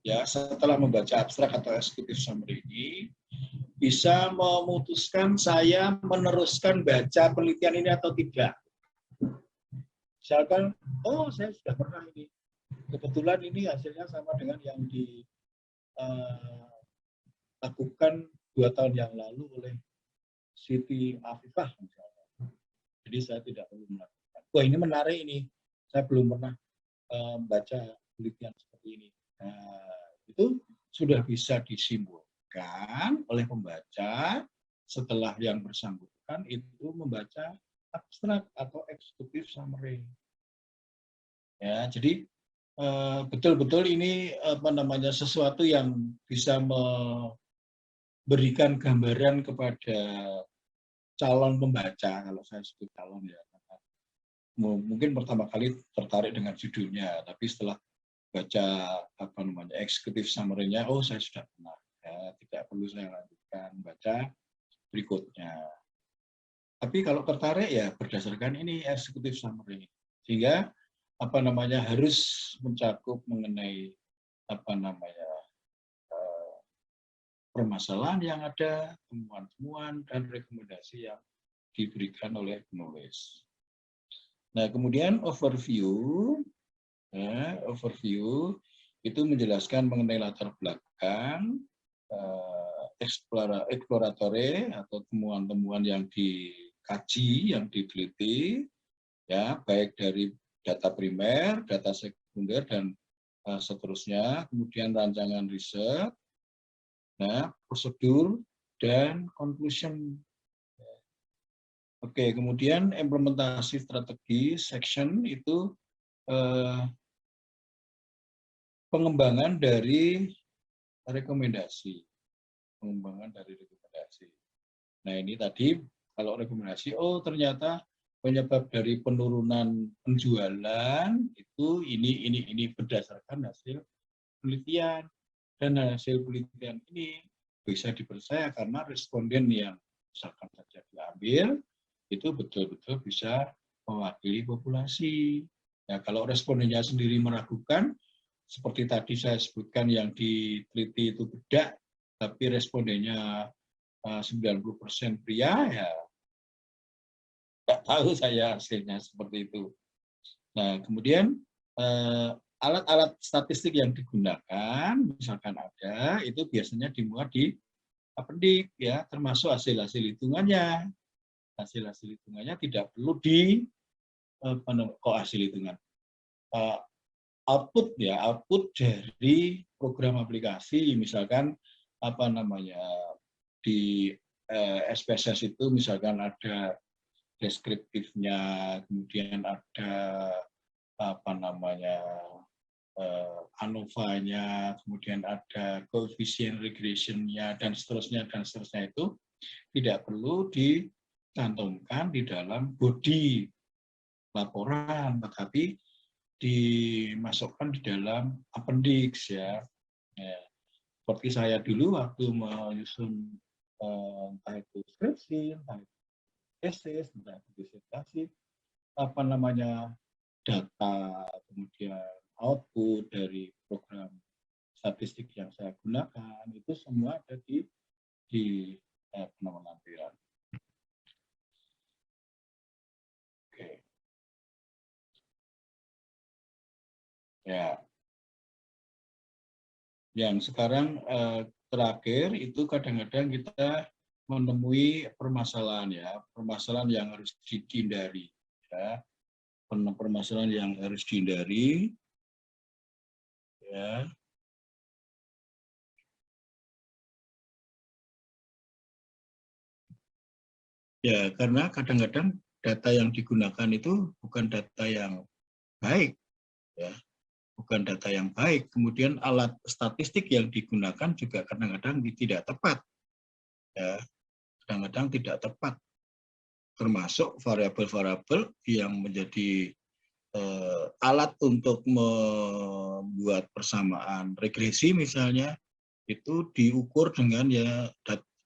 ya, setelah membaca abstrak atau executive summary ini, bisa memutuskan saya meneruskan baca penelitian ini atau tidak. Misalkan, oh saya sudah pernah ini, kebetulan ini hasilnya sama dengan yang dilakukan 2 tahun yang lalu oleh Siti Afifah misalnya. Jadi saya tidak perlu melakukan. Wah ini menarik ini, saya belum pernah membaca penelitian seperti ini. Nah, itu sudah bisa disimpulkan oleh pembaca setelah yang bersangkutan itu membaca abstrak atau executive summary. Ya, jadi betul-betul ini sesuatu yang bisa memberikan gambaran kepada calon pembaca, kalau saya sebut calon ya. Mungkin pertama kali tertarik dengan judulnya, tapi setelah baca executive summary-nya, oh saya sudah pernah, ya, tidak perlu saya lanjutkan baca berikutnya. Tapi kalau tertarik ya berdasarkan ini executive summary, sehingga harus mencakup mengenai permasalahan yang ada, temuan-temuan dan rekomendasi yang diberikan oleh penulis. Nah, kemudian overview itu menjelaskan mengenai latar belakang, exploratory atau temuan-temuan yang dikaji, yang diteliti, ya, baik dari data primer, data sekunder, dan seterusnya. Kemudian rancangan riset, nah, prosedur, dan conclusion. Oke, kemudian implementasi strategi section itu pengembangan dari rekomendasi. Nah, ini tadi kalau rekomendasi, oh ternyata penyebab dari penurunan penjualan itu ini berdasarkan hasil penelitian, dan hasil penelitian ini bisa dipercaya karena responden yang misalkan saja diambil itu betul-betul bisa mewakili populasi. Ya, kalau respondennya sendiri meragukan, seperti tadi saya sebutkan yang diteliti itu bedak, tapi respondennya 90% pria, ya nggak tahu saya hasilnya seperti itu. Nah, kemudian alat-alat statistik yang digunakan, misalkan ada, itu biasanya dimuat di apendik, ya, termasuk hasil-hasil hitungannya. Hasil-hasil hitungannya tidak perlu hasil hitungan. Output dari program aplikasi, misalkan di SPSS itu misalkan ada deskriptifnya, kemudian ada ANOVA-nya, kemudian ada koefisien regression-nya, dan seterusnya itu tidak perlu dicantumkan di dalam body laporan, tetapi dimasukkan di dalam appendix, ya. Seperti saya dulu waktu menyusun entah itu skripsi, entah itu tesis, entah itu disertasi, data, kemudian output dari program statistik yang saya gunakan, itu semua ada di lampiran. Oke. Ya. Yang sekarang terakhir itu kadang-kadang kita menemui permasalahan, ya, permasalahan yang harus dihindari, ya, permasalahan yang harus dihindari, ya. Ya, karena kadang-kadang data yang digunakan itu bukan data yang baik, ya, bukan data yang baik. Kemudian alat statistik yang digunakan juga kadang-kadang tidak tepat, ya, kadang-kadang tidak tepat, termasuk variabel-variabel yang menjadi alat untuk membuat persamaan regresi misalnya, itu diukur dengan, ya,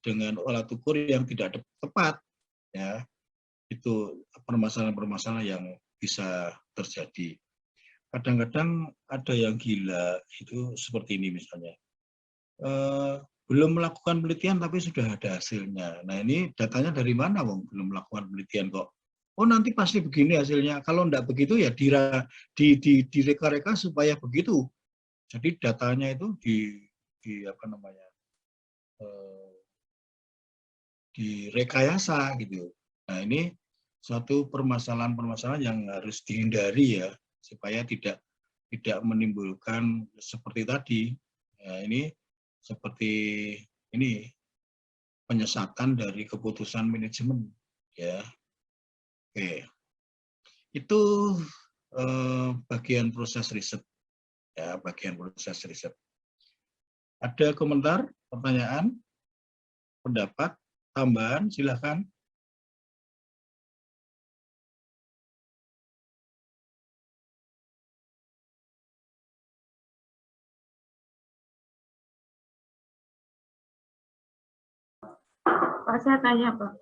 dengan alat ukur yang tidak tepat, ya itu permasalahan-permasalahan yang bisa terjadi. Kadang-kadang ada yang gila itu seperti ini misalnya, belum melakukan penelitian tapi sudah ada hasilnya. Nah ini datanya dari mana, Wong? Belum melakukan penelitian kok. Oh nanti pasti begini hasilnya. Kalau enggak begitu ya direka-reka supaya begitu. Jadi datanya itu di apa namanya, direkayasa gitu. Nah ini suatu permasalahan-permasalahan yang harus dihindari ya, supaya tidak menimbulkan seperti tadi. Ya, ini seperti ini penyesatan dari keputusan manajemen, ya. Oke, itu bagian proses riset, ya, bagian proses riset. Ada komentar, pertanyaan, pendapat, tambahan, silakan. Pak, saya tanya, Pak.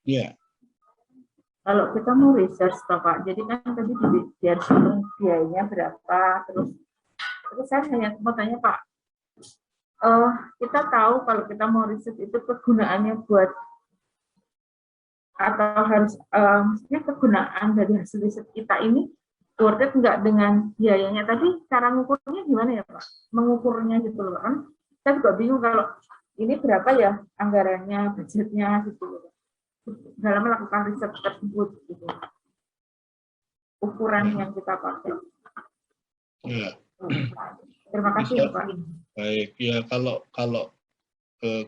Ya. Kalau kita mau research, Pak, jadi kan tadi harus hitung biayanya berapa, terus saya mau tanya, Pak, kita tahu kalau kita mau riset itu kegunaannya buat atau harus maksudnya kegunaan dari hasil riset kita ini worth it nggak dengan biayanya. Tadi cara mengukurnya gimana ya, Pak? Mengukurnya gitu loh kan? Saya juga bingung kalau ini berapa ya anggarannya, budgetnya gitu dalam melakukan riset tersebut gitu. Ukuran yang kita pakai. Ya. Terima kasih ya, Pak. Baik, ya kalau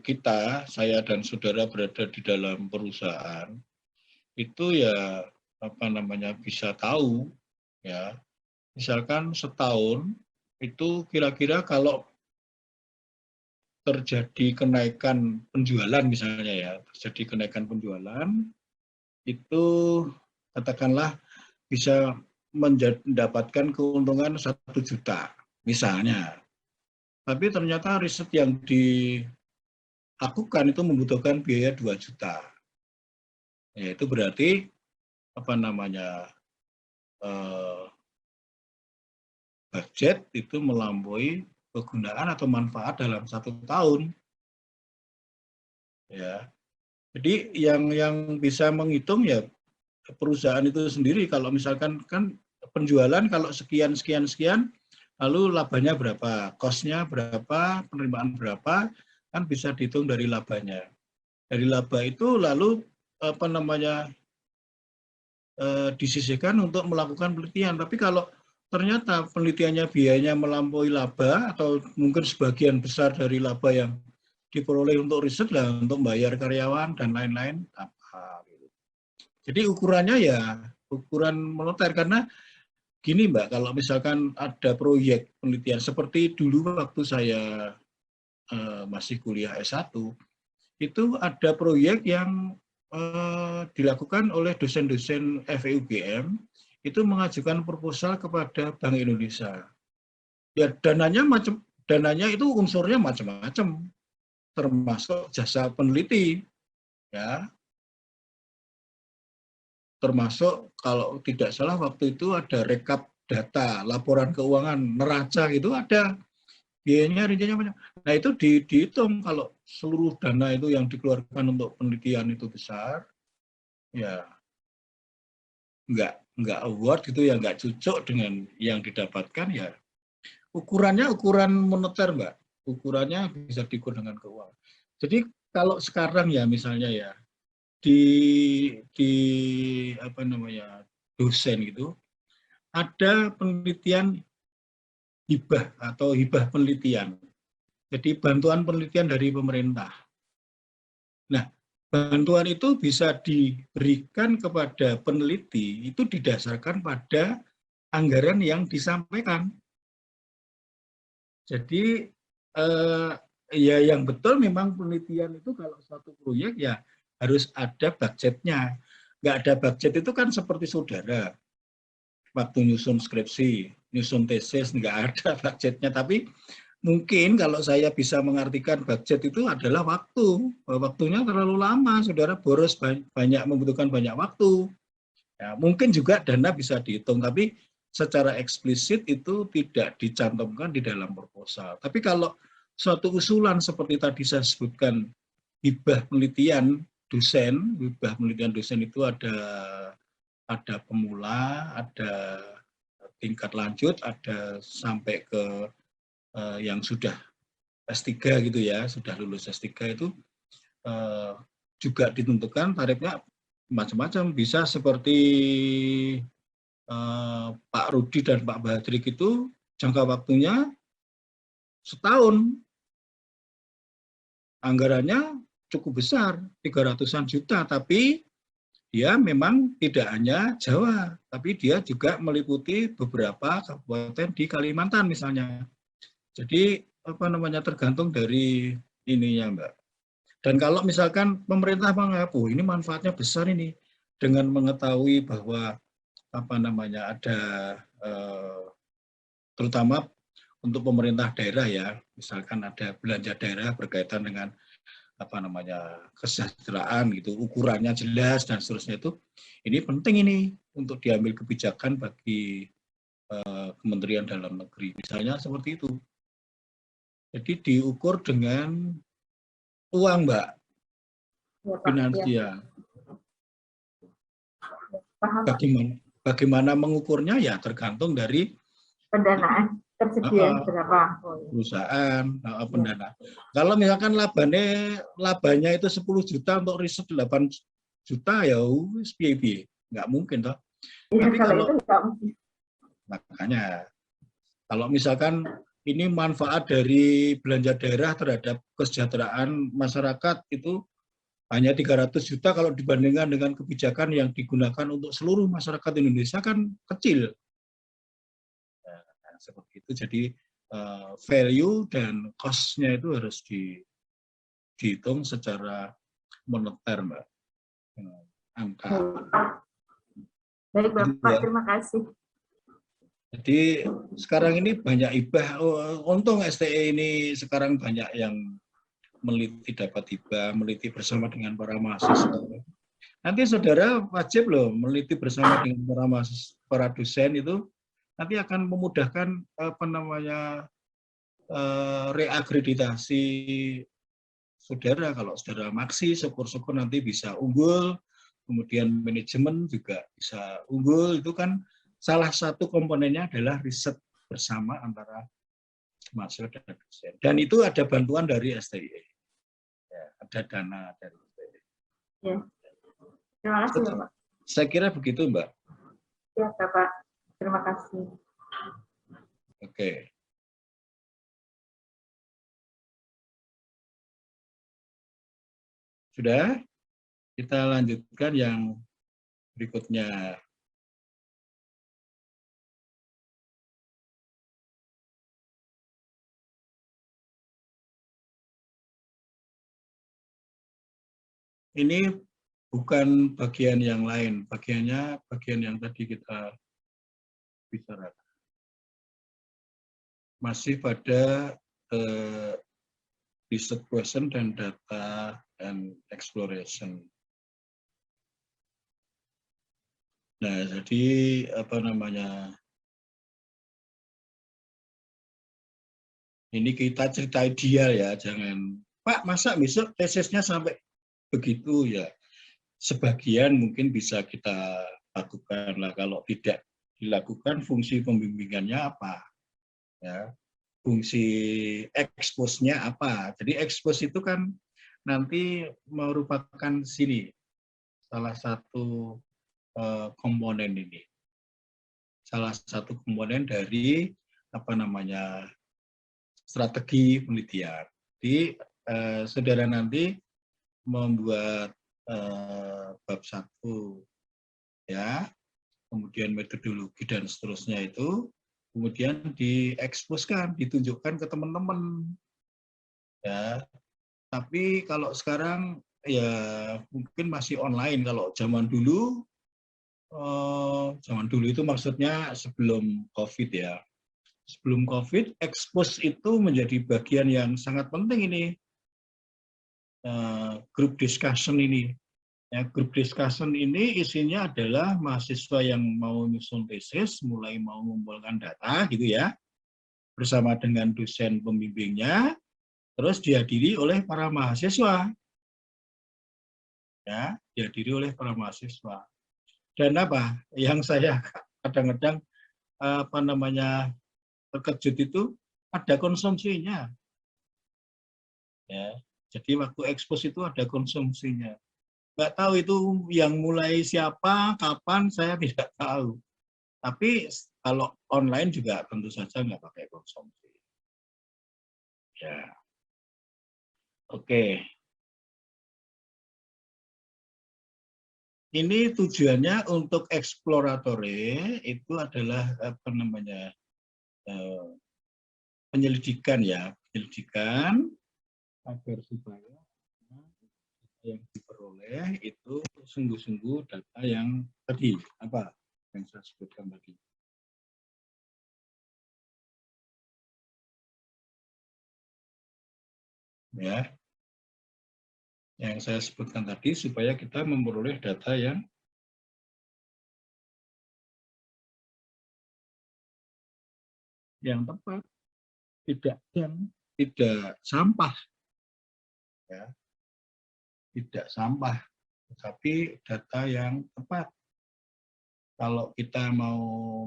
kita, saya dan saudara berada di dalam perusahaan, itu ya apa namanya bisa tahu ya. Misalkan setahun itu kira-kira kalau terjadi kenaikan penjualan misalnya ya, terjadi kenaikan penjualan itu katakanlah bisa mendapatkan keuntungan 1 juta misalnya. Tapi ternyata riset yang dilakukan itu membutuhkan biaya 2 juta. Ya, itu berarti apa namanya budget itu melampaui kegunaan atau manfaat dalam 1 tahun. Ya, jadi yang bisa menghitung ya perusahaan itu sendiri. Kalau misalkan kan penjualan kalau sekian, lalu labanya berapa, cost-nya berapa, penerimaan berapa, kan bisa dihitung dari labanya. Dari laba itu lalu apa namanya disisihkan untuk melakukan penelitian. Tapi kalau ternyata penelitiannya biayanya melampaui laba atau mungkin sebagian besar dari laba yang diperoleh untuk riset lah, untuk bayar karyawan dan lain-lain, apa. Jadi ukurannya ya ukuran moneter, karena gini Mbak, kalau misalkan ada proyek penelitian seperti dulu waktu saya masih kuliah S1, itu ada proyek yang dilakukan oleh dosen-dosen FEUGM, itu mengajukan proposal kepada Bank Indonesia. Ya dananya itu unsurnya macam-macam, termasuk jasa peneliti, ya. Termasuk kalau tidak salah waktu itu ada rekap data, laporan keuangan, neraca gitu ada. Biayanya rinciannya banyak. Nah itu dihitung kalau seluruh dana itu yang dikeluarkan untuk penelitian itu besar, ya nggak award gitu ya, nggak cocok dengan yang didapatkan ya. Ukurannya ukuran moneter Mbak, ukurannya bisa diukur dengan keuangan. Jadi kalau sekarang ya misalnya ya di apa namanya dosen gitu ada penelitian hibah atau hibah penelitian. Jadi bantuan penelitian dari pemerintah. Nah, bantuan itu bisa diberikan kepada peneliti itu didasarkan pada anggaran yang disampaikan. Jadi ya yang betul memang penelitian itu kalau suatu proyek ya harus ada budgetnya. Nggak ada budget itu kan seperti saudara waktu nyusun skripsi, nyusun tesis nggak ada budgetnya, tapi mungkin kalau saya bisa mengartikan budget itu adalah waktu. Waktunya terlalu lama, saudara boros banyak, membutuhkan banyak waktu. Ya, mungkin juga dana bisa dihitung, tapi secara eksplisit itu tidak dicantumkan di dalam proposal. Tapi kalau suatu usulan seperti tadi saya sebutkan, hibah penelitian dosen, hibah penelitian dosen itu ada pemula, ada tingkat lanjut, ada sampai ke yang sudah S3 gitu ya, sudah lulus S3 itu juga ditentukan tarifnya macam-macam, bisa seperti Pak Rudi dan Pak Badrik itu jangka waktunya setahun, anggarannya cukup besar, 300-an juta, tapi dia memang tidak hanya Jawa, tapi dia juga meliputi beberapa kabupaten di Kalimantan misalnya. Jadi tergantung dari ininya, Mbak. Dan kalau misalkan pemerintah mengaku ini manfaatnya besar ini, dengan mengetahui bahwa ada terutama untuk pemerintah daerah ya, misalkan ada belanja daerah berkaitan dengan kesejahteraan gitu, ukurannya jelas dan seterusnya, itu ini penting ini untuk diambil kebijakan bagi Kementerian Dalam Negeri, misalnya seperti itu. Jadi diukur dengan uang, Mbak, Ya, Pak. finansial. Paham, Bagaimana mengukurnya ya tergantung dari pendanaan tersedia berapa perusahaan, pendanaan. Kalau misalkan labanya itu 10 juta untuk riset 8 juta ya nggak mungkin toh. Ya, Tapi kalau itu nggak mungkin. Makanya kalau misalkan ini manfaat dari belanja daerah terhadap kesejahteraan masyarakat itu hanya 300 juta kalau dibandingkan dengan kebijakan yang digunakan untuk seluruh masyarakat Indonesia kan kecil. Nah, seperti itu. Jadi value dan cost-nya itu harus dihitung secara moneter, Mbak. Angka. Baik, Bapak, terima kasih. Jadi sekarang ini banyak hibah. Untung STE ini sekarang banyak yang meneliti, dapat hibah, meneliti bersama dengan para mahasiswa. Nanti saudara wajib loh meneliti bersama dengan para dosen itu, nanti akan memudahkan reakreditasi saudara. Kalau saudara maksi, syukur-syukur nanti bisa unggul, kemudian manajemen juga bisa unggul. Itu kan salah satu komponennya adalah riset bersama antara mahasiswa dan dosen. Dan itu ada bantuan dari STIE. Ya, ada dana dari STIE. Ya. Terima kasih, Bapak. Saya kira begitu, Mbak. Ya, Bapak. Terima kasih. Oke. Sudah? Kita lanjutkan yang berikutnya. Ini bukan bagian yang lain, bagian yang tadi kita bicarakan. Masih pada research question dan data and exploration. Nah, jadi ini kita cerita ideal ya, jangan Pak masa besok tesisnya sampai begitu ya. Sebagian mungkin bisa kita lakukan lah, kalau tidak dilakukan fungsi pembimbingannya apa ya, fungsi expose-nya apa. Jadi expose itu kan nanti merupakan salah satu komponen ini, salah satu komponen dari strategi penelitian. Jadi saudara nanti membuat bab 1 ya, kemudian metodologi dan seterusnya itu kemudian dieksposkan, ditunjukkan ke teman-teman ya. Tapi kalau sekarang ya mungkin masih online. Kalau zaman dulu itu maksudnya sebelum COVID ya, Sebelum COVID, expose itu menjadi bagian yang sangat penting ini. Group discussion ini. Ya, group discussion ini isinya adalah mahasiswa yang mau nyusun tesis, mulai mau mengumpulkan data gitu ya, bersama dengan dosen pembimbingnya, terus dihadiri oleh para mahasiswa. Ya, dihadiri oleh para mahasiswa. Dan apa yang saya kadang-kadang terkejut itu ada konsumsinya. Ya, jadi waktu ekspos itu ada konsumsinya. Nggak tahu itu yang mulai siapa, kapan, saya tidak tahu. Tapi kalau online juga tentu saja nggak pakai konsumsi. Ya, oke. Ini tujuannya untuk eksploratory itu adalah penyelidikan ya, penyelidikan agar supaya yang diperoleh itu sungguh-sungguh data yang tadi apa yang saya sebutkan tadi. Ya, yang saya sebutkan tadi supaya kita memperoleh data yang tepat, tidak sampah, ya, tidak sampah, tetapi data yang tepat. Kalau kita mau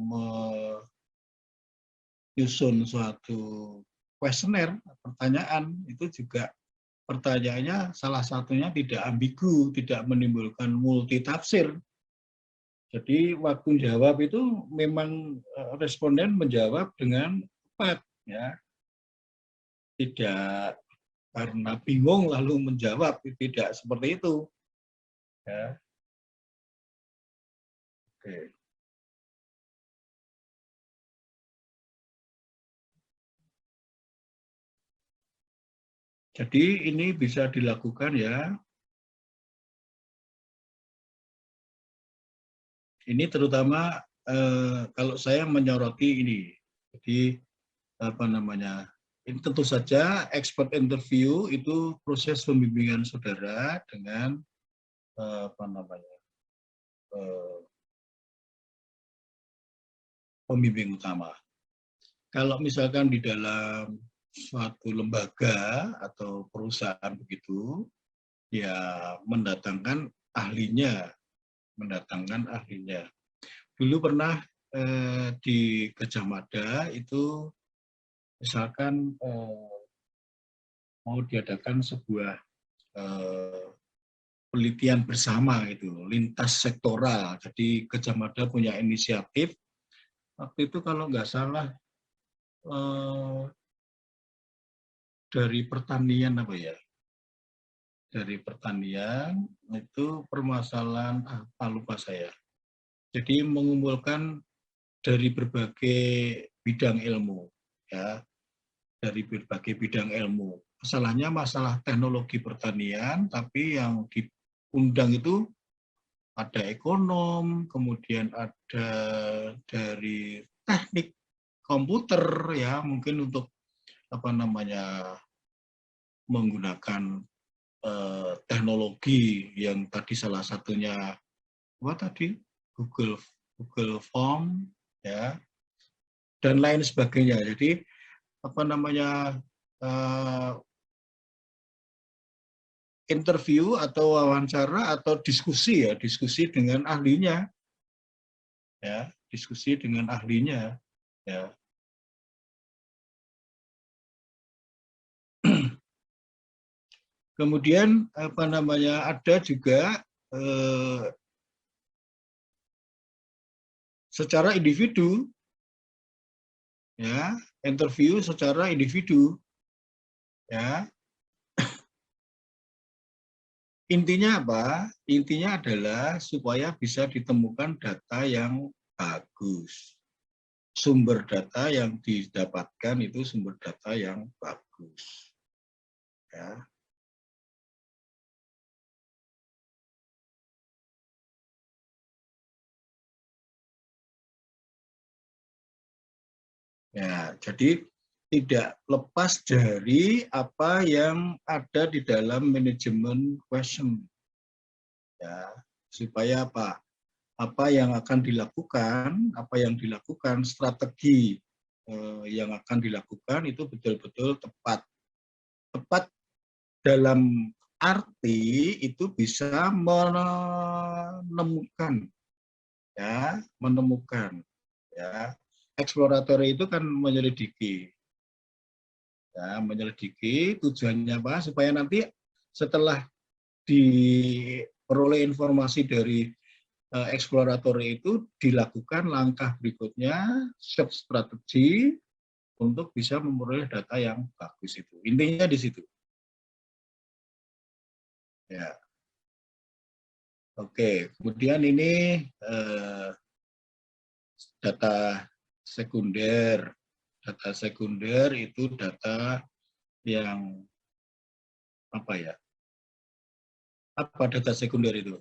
menyusun suatu kuesioner, pertanyaan itu juga pertanyaannya salah satunya tidak ambigu, tidak menimbulkan multitafsir. Jadi waktu jawab itu memang responden menjawab dengan tepat, ya, tidak karena bingung lalu menjawab, tidak seperti itu. Ya. Oke. Jadi ini bisa dilakukan ya. Ini terutama kalau saya menyoroti ini. Jadi ini tentu saja expert interview itu proses pembimbingan saudara dengan pembimbing utama. Kalau misalkan di dalam suatu lembaga atau perusahaan begitu, ya mendatangkan ahlinya. Dulu pernah di Gajah Mada itu misalkan mau diadakan sebuah penelitian bersama itu, lintas sektoral. Jadi Gajah Mada punya inisiatif. Waktu itu kalau nggak salah dari pertanian apa ya? Dari pertanian itu permasalahan apa lupa saya. Jadi mengumpulkan dari berbagai bidang ilmu, ya, dari berbagai bidang ilmu. Masalahnya masalah teknologi pertanian, tapi yang diundang itu ada ekonom, kemudian ada dari teknik komputer, ya, mungkin untuk menggunakan teknologi yang tadi salah satunya Google Form, ya, dan lain sebagainya. Jadi interview atau wawancara atau diskusi ya, diskusi dengan ahlinya, ya, diskusi dengan ahlinya, ya. Kemudian ada juga secara individu, ya, interview secara individu, ya. Intinya apa? Intinya adalah supaya bisa ditemukan data yang bagus. Sumber data yang didapatkan itu sumber data yang bagus. Ya. Ya, jadi tidak lepas dari apa yang ada di dalam manajemen question. Ya, supaya apa? Apa yang akan dilakukan, strategi yang akan dilakukan itu betul-betul tepat. Tepat dalam arti itu bisa menemukan, ya, ya. Eksploratory itu kan menyelidiki, ya, menyelidiki tujuannya apa? Supaya nanti setelah diperoleh informasi dari eksploratory itu dilakukan langkah berikutnya, step strategi untuk bisa memperoleh data yang bagus itu. Intinya di situ. Ya. Oke, kemudian ini data sekunder. Data sekunder itu data yang apa ya? Apa data sekunder itu?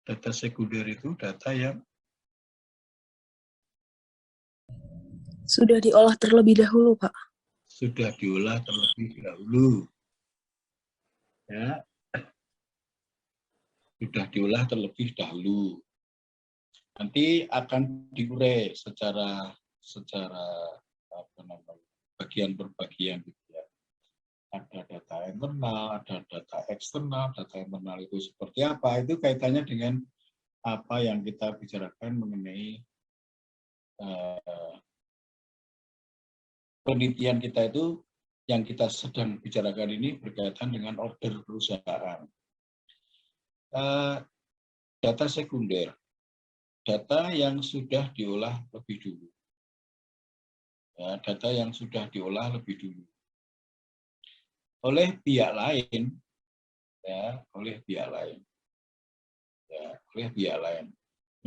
Data sekunder itu data yang sudah diolah terlebih dahulu, Pak. Sudah diolah terlebih dahulu. Ya. Sudah diolah terlebih dahulu. Nanti akan diurai secara apa namanya, bagian per bagian gitu ya. Ada data internal, ada data eksternal. Data internal itu seperti apa? Itu kaitannya dengan apa yang kita bicarakan mengenai penelitian kita itu, yang kita sedang bicarakan ini berkaitan dengan order perusahaan. Data sekunder, data yang sudah diolah lebih dulu. Ya, data yang sudah diolah lebih dulu oleh pihak lain, ya, oleh pihak lain.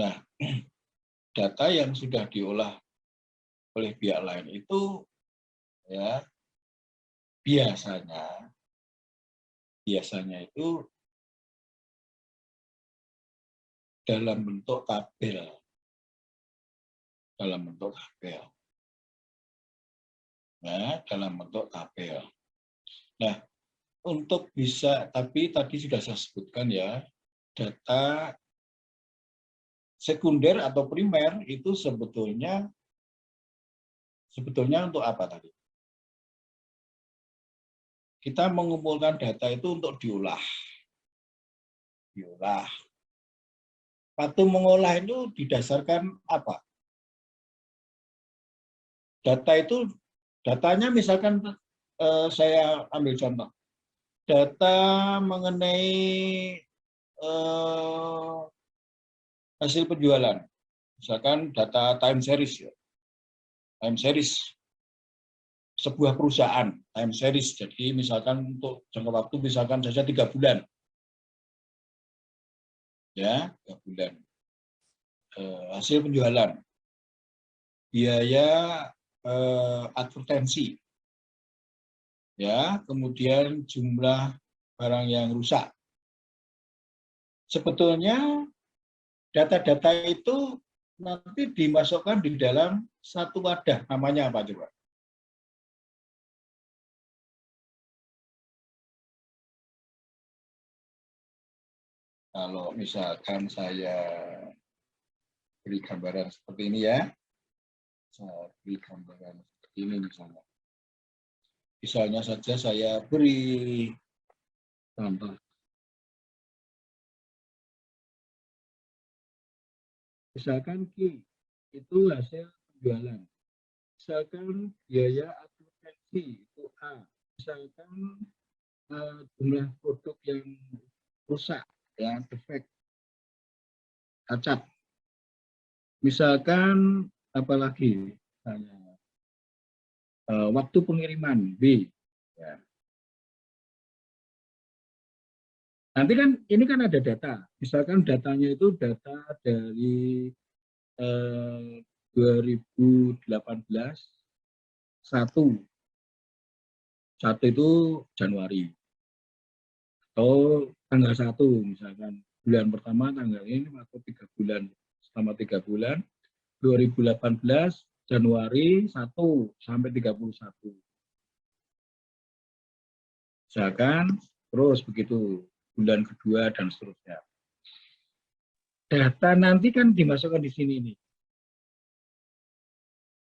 Nah, data yang sudah diolah oleh pihak lain itu, ya, biasanya itu dalam bentuk tabel, Nah, dalam bentuk tabel. Nah, untuk bisa, tapi tadi sudah saya sebutkan ya, data sekunder atau primer itu sebetulnya untuk apa tadi? Kita mengumpulkan data itu untuk diolah. Waktu mengolah itu didasarkan apa? Datanya misalkan saya ambil contoh. Data mengenai hasil penjualan. Misalkan data time series, ya. Time series sebuah perusahaan, time series. Jadi misalkan untuk jangka waktu misalkan saja 3 bulan. Ya, 3 bulan. Hasil penjualan. Biaya advertensi. Ya, kemudian jumlah barang yang rusak. Sebetulnya data-data itu nanti dimasukkan di dalam satu wadah. Namanya apa coba? Kalau misalkan saya beri gambaran seperti ini ya. Saya beri gambaran seperti ini misalnya. Misalnya saja saya beri contoh. Misalkan Q itu hasil penjualan. Misalkan biaya advertensi itu A. Misalkan jumlah produk yang rusak, ya, defect, cacat. Misalkan apalagi waktu pengiriman B. Ya. Nanti kan ini kan ada data. Misalkan datanya itu data dari 2018 1 1 itu Januari. Atau tanggal 1 misalkan. Bulan pertama tanggal ini atau 3 bulan. Selama 3 bulan, 2018 Januari 1 sampai 31. Misalkan terus begitu bulan kedua dan seterusnya. Data nanti kan dimasukkan di sini nih.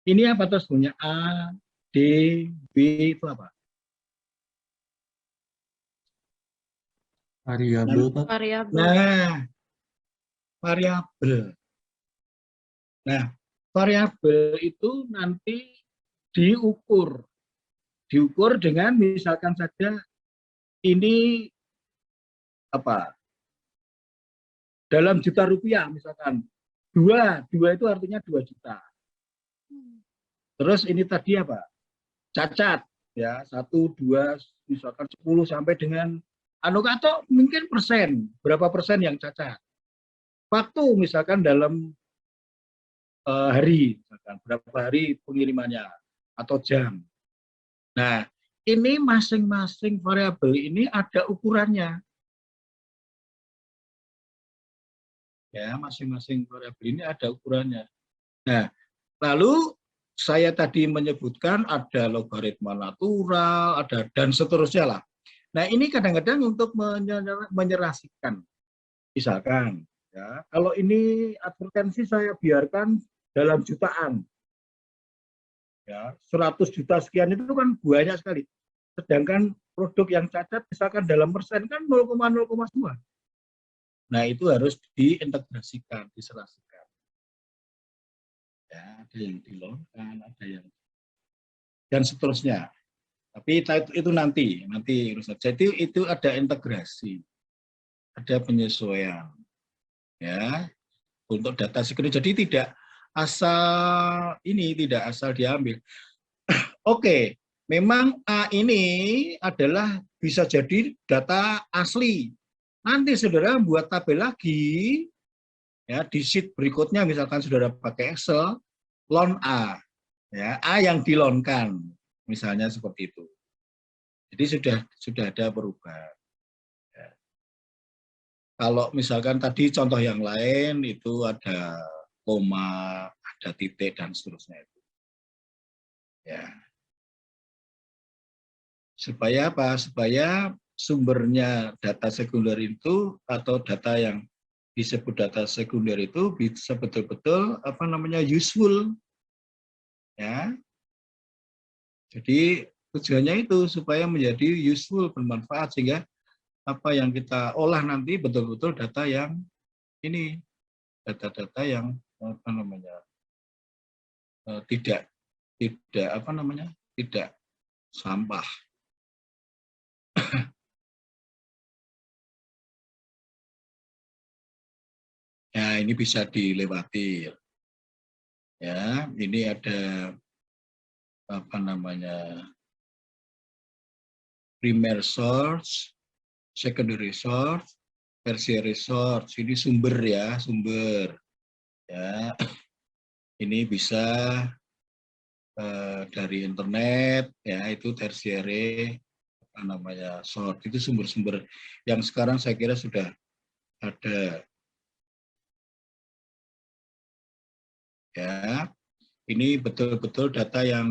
Ini apa terus punya A, D, B itu apa? Variabel, Pak. Variabel. Nah, variabel. Nah, variabel itu nanti diukur dengan misalkan saja ini apa? Dalam juta rupiah misalkan. 2 itu artinya 2 juta. Terus ini tadi apa? Cacat ya, 1, 2 misalkan 10 sampai dengan atau mungkin persen, berapa persen yang cacat. Waktu misalkan dalam hari, misalkan berapa hari pengirimannya atau jam. Nah, ini masing-masing variabel ini ada ukurannya. Ya, masing-masing variabel ini ada ukurannya. Nah, lalu saya tadi menyebutkan ada logaritma natural, ada dan seterusnya lah. Nah, ini kadang-kadang untuk menyerasikan. Misalkan, ya, kalau ini advertensi saya biarkan dalam jutaan. Ya, 100 juta sekian itu kan banyak sekali. Sedangkan produk yang cacat misalkan dalam persen kan 0,0 semua. Nah, itu harus diintegrasikan, diserasikan. Ya, ada yang dilonkan, ada yang dan seterusnya. Tapi itu nanti jadi itu ada integrasi, ada penyesuaian, ya, untuk data security. Jadi tidak asal diambil. Oke, memang A ini adalah bisa jadi data asli. Nanti saudara buat tabel lagi, ya, di sheet berikutnya misalkan saudara pakai Excel, lon A, ya, A yang dilonkan. Misalnya seperti itu. Jadi sudah ada perubahan. Ya. Kalau misalkan tadi contoh yang lain itu ada koma, ada titik dan seterusnya itu. Ya. Supaya apa? Supaya sumbernya data sekunder itu atau data yang disebut data sekunder itu bisa betul-betul useful. Ya. Jadi tujuannya itu supaya menjadi useful, bermanfaat, sehingga apa yang kita olah nanti betul-betul data yang ini, data-data yang tidak sampah. Ya, ini bisa dilewati. Ya, ini ada primary source, secondary source, tertiary source. Ini sumber ya, sumber. Ya, ini bisa dari internet, ya, itu tertiary source. Itu sumber-sumber yang sekarang saya kira sudah ada. Ya, ini betul-betul data yang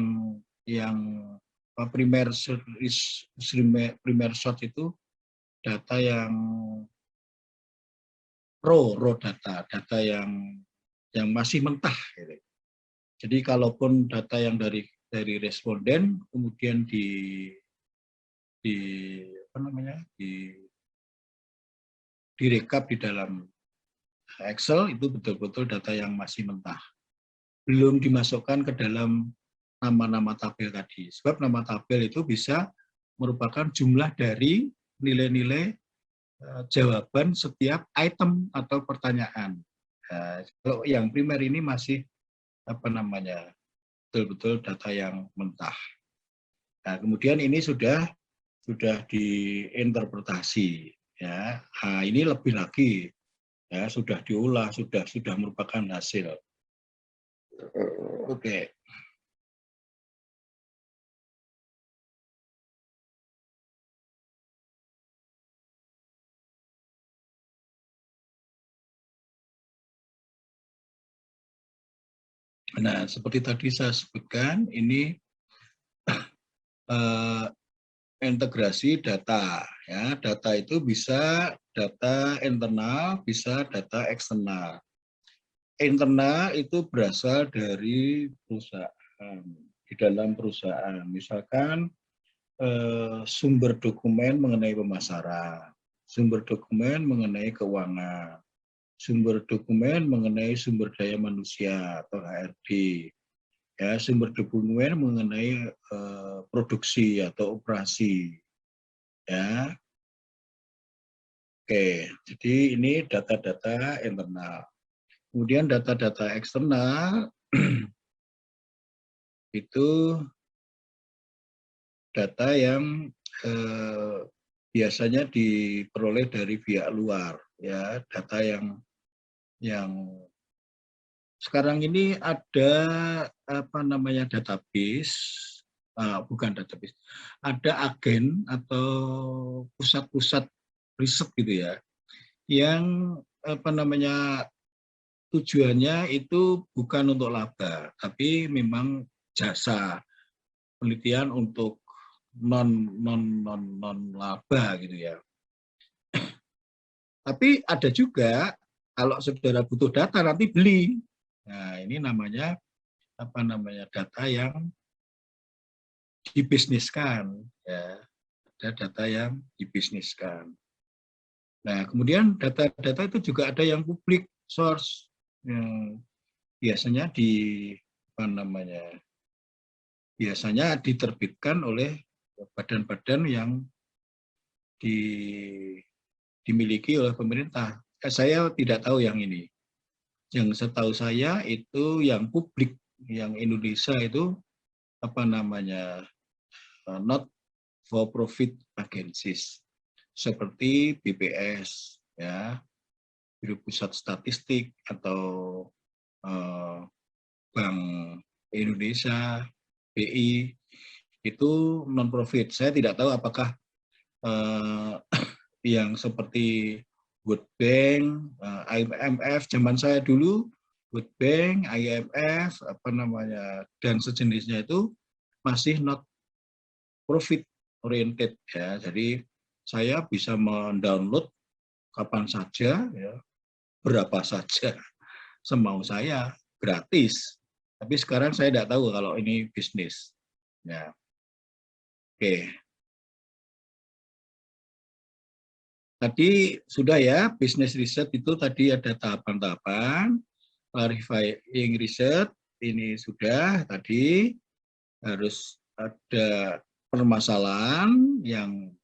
primer source itu data yang raw data yang masih mentah. Gitu. Jadi kalaupun data yang dari responden kemudian direkap di dalam Excel, itu betul-betul data yang masih mentah. Belum dimasukkan ke dalam nama-nama tabel tadi. Sebab nama tabel itu bisa merupakan jumlah dari nilai-nilai jawaban setiap item atau pertanyaan. Kalau yang primer ini masih betul-betul data yang mentah. Nah, kemudian ini sudah diinterpretasi, ya. Nah, ini lebih lagi, ya, sudah diolah, sudah merupakan hasil. Oke. Nah, seperti tadi saya sebutkan, ini integrasi data. Ya, data itu bisa data internal, bisa data eksternal. Internal itu berasal dari perusahaan. Di dalam perusahaan, misalkan sumber dokumen mengenai pemasaran, sumber dokumen mengenai keuangan, sumber dokumen mengenai sumber daya manusia atau HRD, ya, sumber dokumen mengenai produksi atau operasi, ya. Oke, jadi ini data-data internal. Kemudian data-data eksternal itu data yang biasanya diperoleh dari pihak luar, ya, data yang sekarang ini ada apa namanya database, bukan database, ada agen atau pusat-pusat riset gitu ya, yang apa namanya tujuannya itu bukan untuk laba, tapi memang jasa penelitian untuk non laba gitu ya. Tapi ada juga kalau saudara butuh data nanti beli. Nah, ini namanya apa namanya data yang dibisniskan, ya. Ada data yang dibisniskan. Nah, kemudian data-data itu juga ada yang public source, yang biasanya apa namanya biasanya diterbitkan oleh badan-badan yang dimiliki oleh pemerintah. Saya tidak tahu yang ini. Yang setahu saya itu yang publik, yang Indonesia itu apa namanya not for profit agencies seperti BPS, ya, Biro Pusat Statistik atau Bank Indonesia, BI, itu non profit. Saya tidak tahu apakah yang seperti World Bank, IMF zaman saya dulu, World Bank, IMF, apa namanya, dan sejenisnya itu masih not profit oriented, ya. Jadi saya bisa mendownload kapan saja, ya, berapa saja, semau saya, gratis. Tapi sekarang saya tidak tahu kalau ini bisnis. Ya. Oke. Tadi sudah ya, bisnis riset itu tadi ada tahapan-tahapan, clarifying riset, ini sudah tadi, harus ada permasalahan yang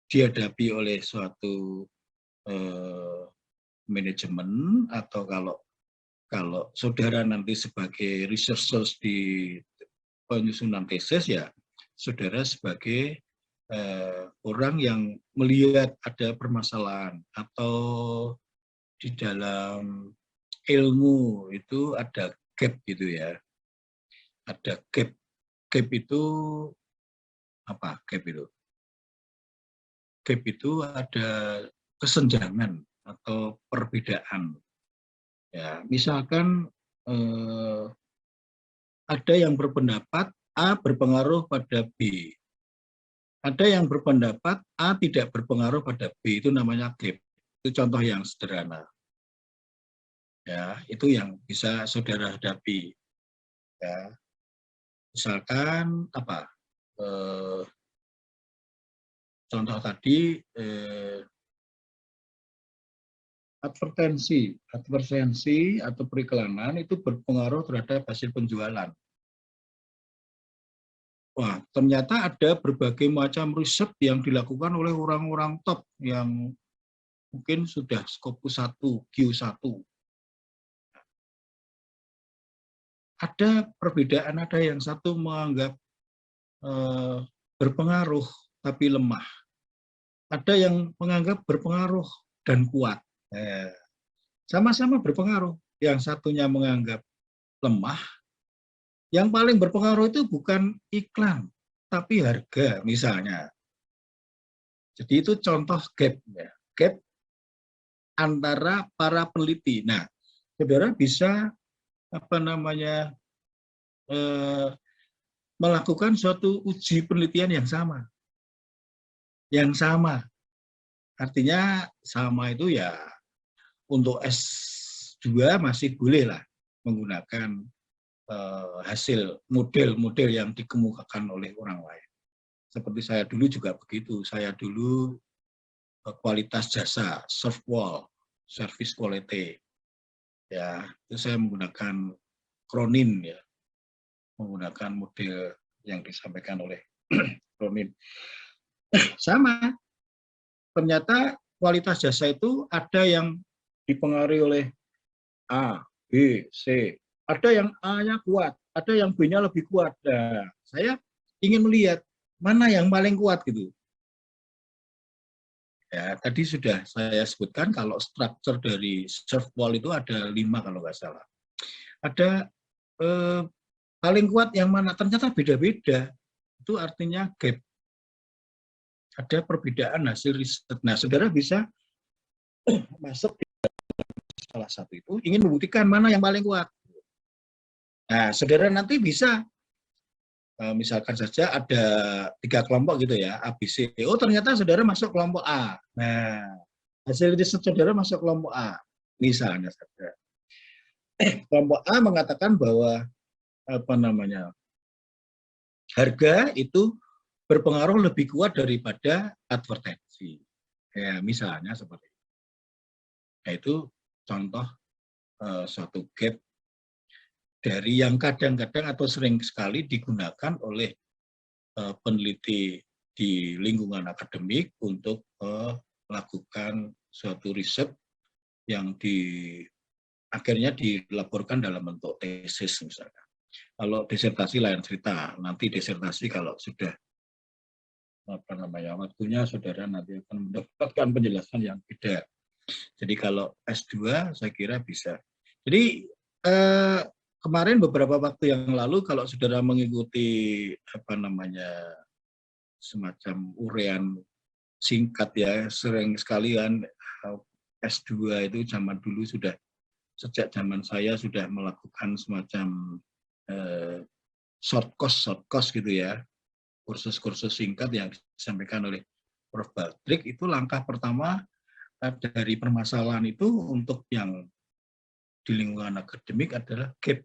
dihadapi oleh suatu manajemen, atau kalau saudara nanti sebagai researchers di penyusunan tesis, ya saudara sebagai orang yang melihat ada permasalahan, atau di dalam ilmu itu ada gap gitu ya. Ada gap. Gap itu apa? Gap itu? Gap itu ada kesenjangan atau perbedaan. Ya, misalkan ada yang berpendapat A berpengaruh pada B. Ada yang berpendapat A tidak berpengaruh pada B, itu namanya gap. Itu contoh yang sederhana. Ya, itu yang bisa saudara hadapi. Ya. Misalkan apa? Contoh tadi advertensi atau periklanan itu berpengaruh terhadap hasil penjualan. Wah, ternyata ada berbagai macam riset yang dilakukan oleh orang-orang top yang mungkin sudah Scopus 1, Q1. Ada perbedaan, ada yang satu menganggap berpengaruh tapi lemah. Ada yang menganggap berpengaruh dan kuat. Sama-sama berpengaruh. Yang satunya menganggap lemah, yang paling berpengaruh itu bukan iklan, tapi harga misalnya. Jadi itu contoh gap, ya. Gap antara para peneliti. Nah, saudara bisa apa namanya melakukan suatu uji penelitian yang sama. Yang sama. Artinya sama itu ya untuk S2 masih boleh lah menggunakan hasil model-model yang dikemukakan oleh orang lain. Seperti saya dulu juga begitu. Saya dulu kualitas jasa, soft wall, service quality. Ya, itu saya menggunakan Cronin ya. Menggunakan model yang disampaikan oleh Cronin. Sama. Ternyata kualitas jasa itu ada yang dipengaruhi oleh A, B, C. Ada yang A-nya kuat, ada yang B-nya lebih kuat. Nah, saya ingin melihat mana yang paling kuat gitu. Ya, tadi sudah saya sebutkan kalau struktur dari soft wall itu ada 5 kalau nggak salah. Ada paling kuat yang mana? Ternyata beda-beda. Itu artinya gap. Ada perbedaan hasil riset. Nah, saudara bisa masuk di salah satu itu, ingin membuktikan mana yang paling kuat. Nah, saudara nanti bisa, misalkan saja ada 3 kelompok gitu ya, A, B, C. Oh, ternyata saudara masuk kelompok A. Nah, hasil riset saudara masuk kelompok A. Misalnya saja. Kelompok A mengatakan bahwa harga itu berpengaruh lebih kuat daripada advertensi. Ya, misalnya seperti itu. Nah, itu contoh suatu gap dari yang kadang-kadang atau sering sekali digunakan oleh peneliti di lingkungan akademik untuk melakukan suatu riset yang akhirnya dilaporkan dalam bentuk tesis misalkan. Kalau disertasi lain cerita, nanti disertasi kalau sudah waktunya saudara nanti akan mendapatkan penjelasan yang beda. Jadi kalau S2 saya kira bisa. Jadi kemarin beberapa waktu yang lalu kalau saudara mengikuti semacam urean singkat ya, sering sekali kan S2 itu zaman dulu sudah, sejak zaman saya sudah melakukan semacam short course gitu ya, kursus-kursus singkat yang disampaikan oleh Prof. Badrik. Itu langkah pertama dari permasalahan itu untuk yang di lingkungan akademik adalah gap,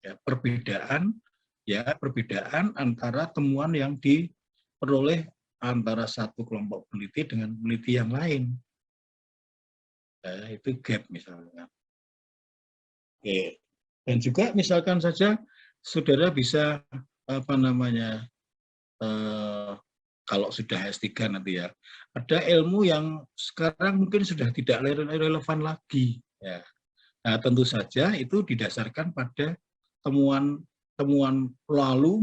ya, perbedaan antara temuan yang diperoleh antara satu kelompok peneliti dengan peneliti yang lain. Itu gap misalnya. Oke. Dan juga misalkan saja saudara bisa kalau sudah S3 nanti ya, ada ilmu yang sekarang mungkin sudah tidak relevan lagi. Ya. Nah, tentu saja itu didasarkan pada temuan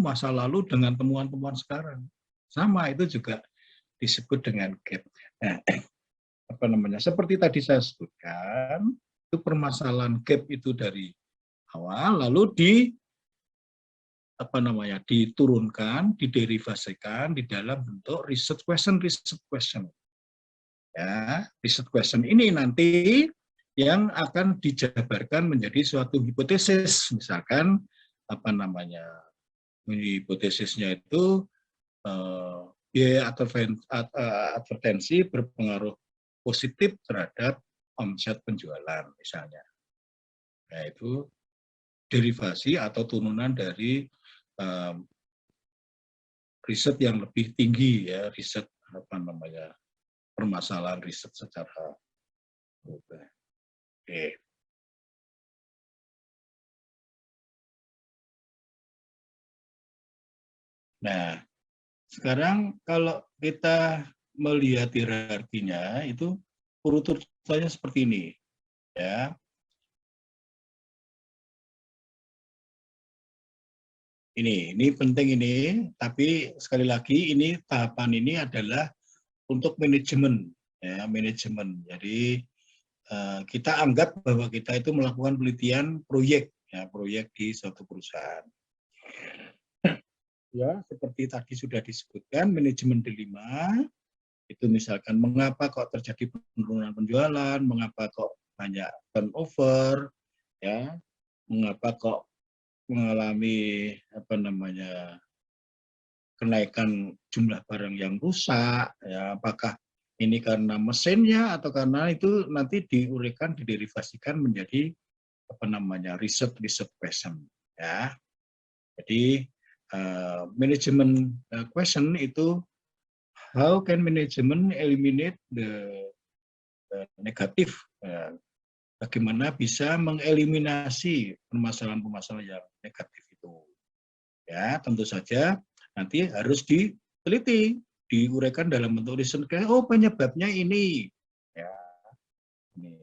masa lalu dengan temuan-temuan sekarang. Sama, itu juga disebut dengan gap. Nah, seperti tadi saya sebutkan, itu permasalahan gap itu dari awal, lalu diturunkan, diderivasikan di dalam bentuk research question. Ya, research question ini nanti yang akan dijabarkan menjadi suatu hipotesis. Misalkan hipotesisnya itu biaya advertensi berpengaruh positif terhadap omset penjualan misalnya. Nah, itu derivasi atau turunan dari riset yang lebih tinggi ya, riset permasalahan riset secara global. Oke. Nah, sekarang kalau kita melihat hierarkinya itu urutannya seperti ini ya. Ini penting ini, tapi sekali lagi ini tahapan ini adalah untuk manajemen ya, manajemen. Jadi kita anggap bahwa kita itu melakukan penelitian proyek ya, proyek di suatu perusahaan. Ya, seperti tadi sudah disebutkan manajemen dilema itu misalkan mengapa kok terjadi penurunan penjualan, mengapa kok banyak turnover ya, mengapa kok mengalami kenaikan jumlah barang yang rusak, ya, apakah ini karena mesinnya atau karena itu nanti diuraikan, diderivasikan menjadi riset question, ya. Jadi management question itu how can management eliminate the negatif, bagaimana bisa mengeliminasi permasalahan-permasalahan yang negatif itu, ya. Tentu saja nanti harus diteliti, diuraikan dalam bentuk reason, oh penyebabnya ini, ya. Ini.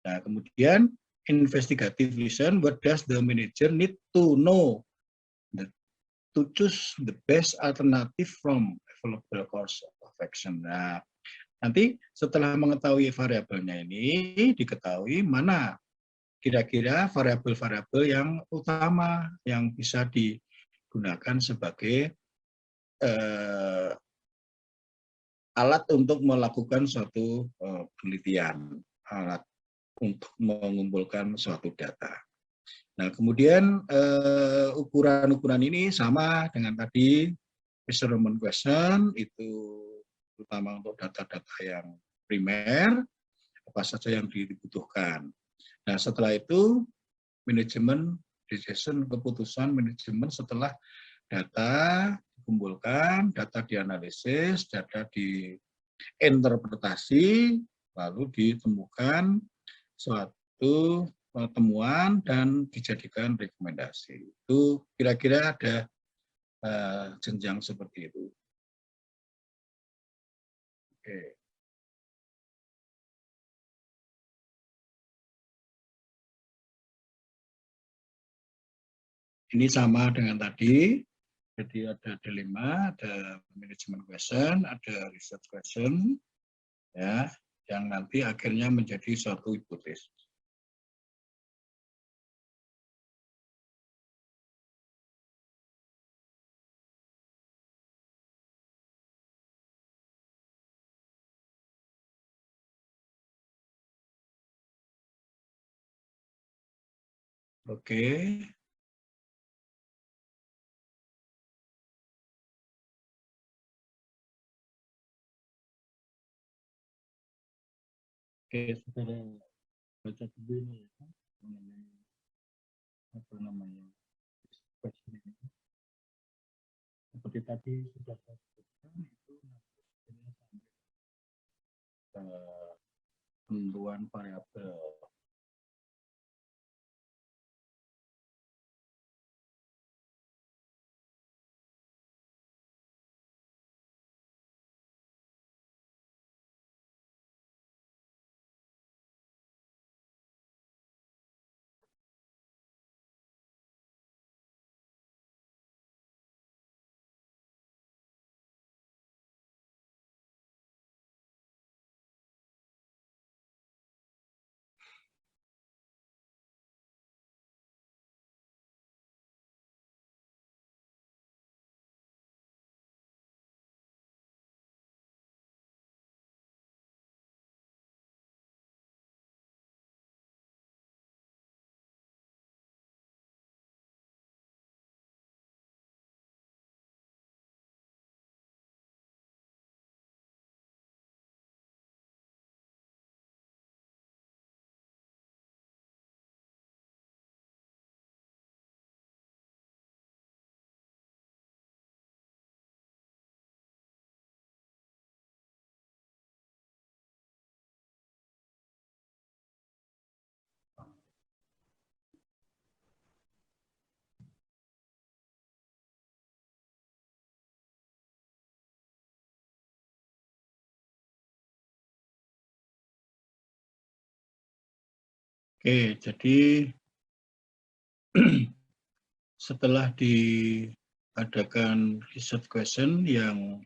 Nah, kemudian investigative reason, what does the manager need to know to choose the best alternative from available course of action. Nah, nanti setelah mengetahui variabelnya ini, diketahui mana kira-kira variabel-variabel yang utama yang bisa digunakan sebagai alat untuk melakukan suatu penelitian, alat untuk mengumpulkan suatu data. Nah, kemudian ukuran-ukuran ini sama dengan tadi measurement question, itu terutama untuk data-data yang primer, apa saja yang dibutuhkan. Nah, setelah itu manajemen decision, keputusan manajemen setelah data dikumpulkan, data dianalisis, data diinterpretasi, lalu ditemukan suatu temuan dan dijadikan rekomendasi. Itu kira-kira ada jenjang seperti itu. Oke. Ini sama dengan tadi. Jadi ada dilema, ada management question, ada research question, ya, yang nanti akhirnya menjadi suatu hipotesis. Oke. Oke, saudara baca dulu ini ya, question ini. Seperti tadi sudah saya sebutkan, itu sampai penentuan variabel. Oke, jadi setelah diadakan research question yang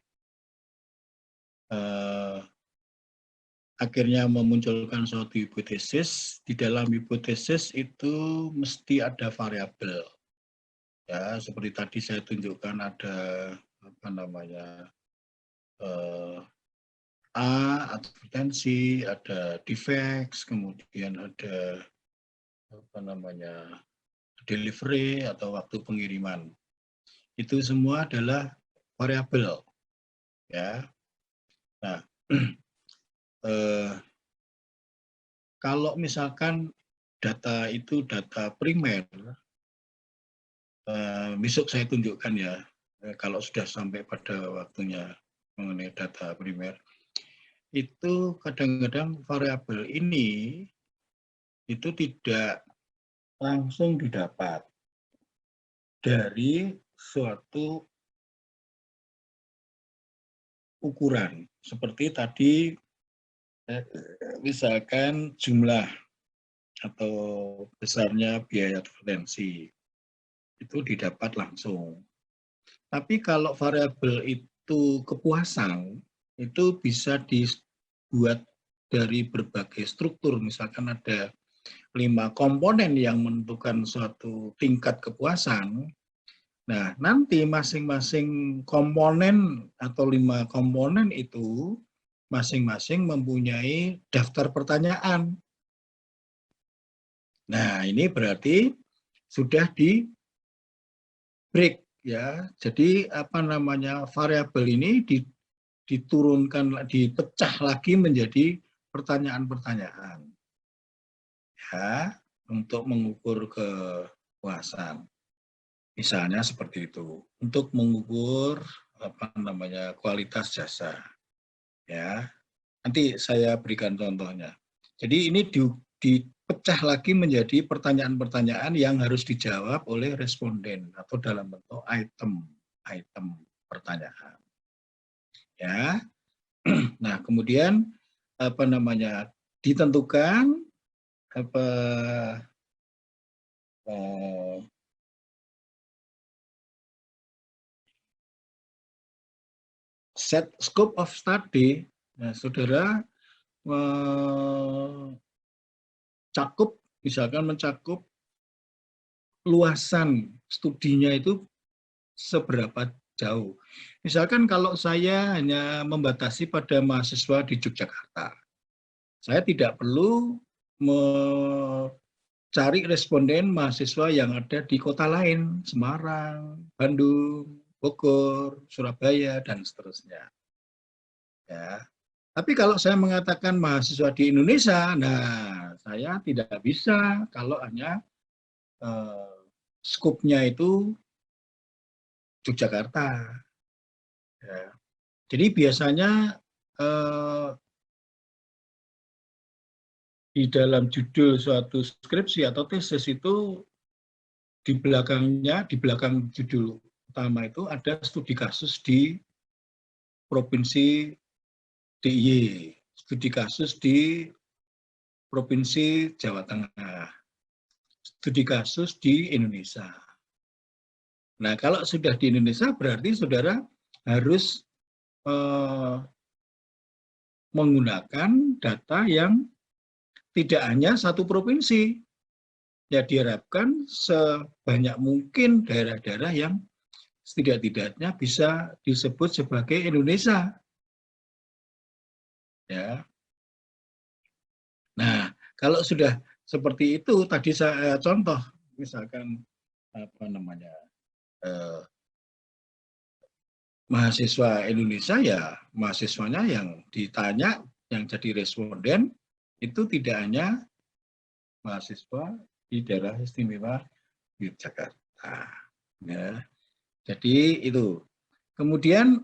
akhirnya memunculkan suatu hipotesis, di dalam hipotesis itu mesti ada variabel. Ya, seperti tadi saya tunjukkan ada advertensi, ada defects, kemudian ada delivery atau waktu pengiriman. Itu semua adalah variabel, ya. Nah, kalau misalkan data itu data primer, besok saya tunjukkan ya, kalau sudah sampai pada waktunya mengenai data primer, itu kadang-kadang variabel ini itu tidak langsung didapat dari suatu ukuran. Seperti tadi, misalkan jumlah atau besarnya biaya advertensi, itu didapat langsung. Tapi kalau variabel itu kepuasan, itu bisa dibuat dari berbagai struktur. Misalkan ada 5 komponen yang menentukan suatu tingkat kepuasan. Nah, nanti masing-masing komponen atau 5 komponen itu masing-masing mempunyai daftar pertanyaan. Nah, ini berarti sudah di break ya. Jadi apa namanya, variabel ini diturunkan, dipecah lagi menjadi pertanyaan-pertanyaan. Ya, untuk mengukur kepuasan. Misalnya seperti itu, untuk mengukur apa namanya, kualitas jasa. Ya, nanti saya berikan contohnya. Jadi ini dipecah lagi menjadi pertanyaan-pertanyaan yang harus dijawab oleh responden atau dalam bentuk item pertanyaan. Ya, nah kemudian apa namanya, ditentukan apa set scope of study. Nah, saudara mencakup, misalkan mencakup luasan studinya itu seberapa jauh. Misalkan kalau saya hanya membatasi pada mahasiswa di Yogyakarta, saya tidak perlu mencari responden mahasiswa yang ada di kota lain, Semarang, Bandung, Bogor, Surabaya, dan seterusnya. Ya. Tapi kalau saya mengatakan mahasiswa di Indonesia, nah saya tidak bisa kalau hanya skupnya itu Yogyakarta. Ya. Jadi biasanya di dalam judul suatu skripsi atau tesis itu di belakangnya, di belakang judul utama itu ada studi kasus di Provinsi DIY, studi kasus di Provinsi Jawa Tengah, studi kasus di Indonesia. Nah, kalau sudah di Indonesia berarti saudara harus menggunakan data yang tidak hanya satu provinsi. Ya, diharapkan sebanyak mungkin daerah-daerah yang setidak-tidaknya bisa disebut sebagai Indonesia. Ya. Nah, kalau sudah seperti itu, tadi saya contoh, misalkan apa namanya, mahasiswa Indonesia, ya mahasiswanya yang ditanya, yang jadi responden itu tidak hanya mahasiswa di daerah istimewa Yogyakarta. Ya. Jadi itu. Kemudian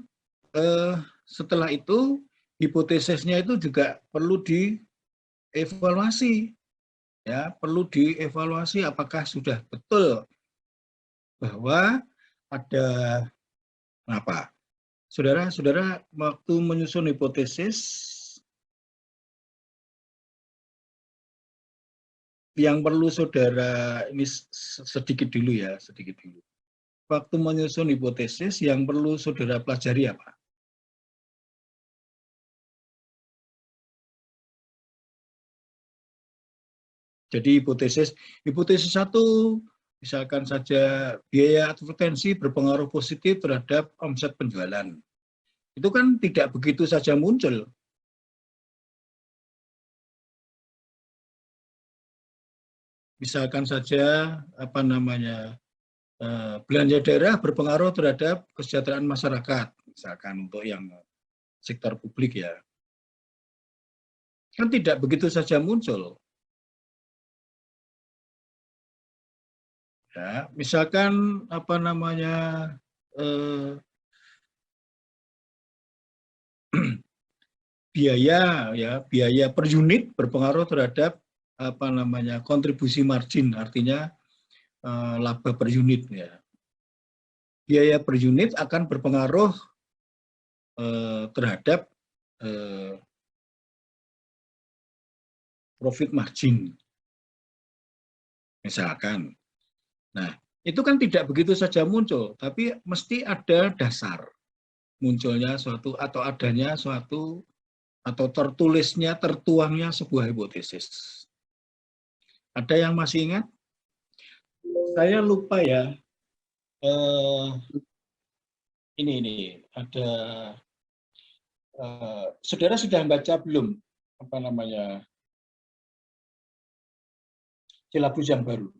setelah itu hipotesisnya itu juga perlu dievaluasi. Ya, perlu dievaluasi apakah sudah betul bahwa ada apa? Saudara-saudara waktu menyusun hipotesis yang perlu saudara, ini sedikit dulu ya, sedikit dulu. Waktu menyusun hipotesis yang perlu saudara pelajari apa? Jadi hipotesis 1, misalkan saja biaya advertensi berpengaruh positif terhadap omset penjualan. Itu kan tidak begitu saja muncul. misalkan saja apa namanya belanja daerah berpengaruh terhadap kesejahteraan masyarakat, misalkan untuk yang sektor publik ya. Kan tidak begitu saja muncul. Ya, misalkan apa namanya biaya per unit berpengaruh terhadap apa namanya kontribusi margin, artinya laba per unit ya. Biaya per unit akan berpengaruh terhadap profit margin, misalkan. Nah, itu kan tidak begitu saja muncul, tapi mesti ada dasar munculnya suatu atau adanya suatu atau tertulisnya, tertuangnya sebuah hipotesis. Ada yang masih ingat? Saya lupa ya. Ini ada. Saudara sudah baca belum? Apa namanya? Silabus yang baru.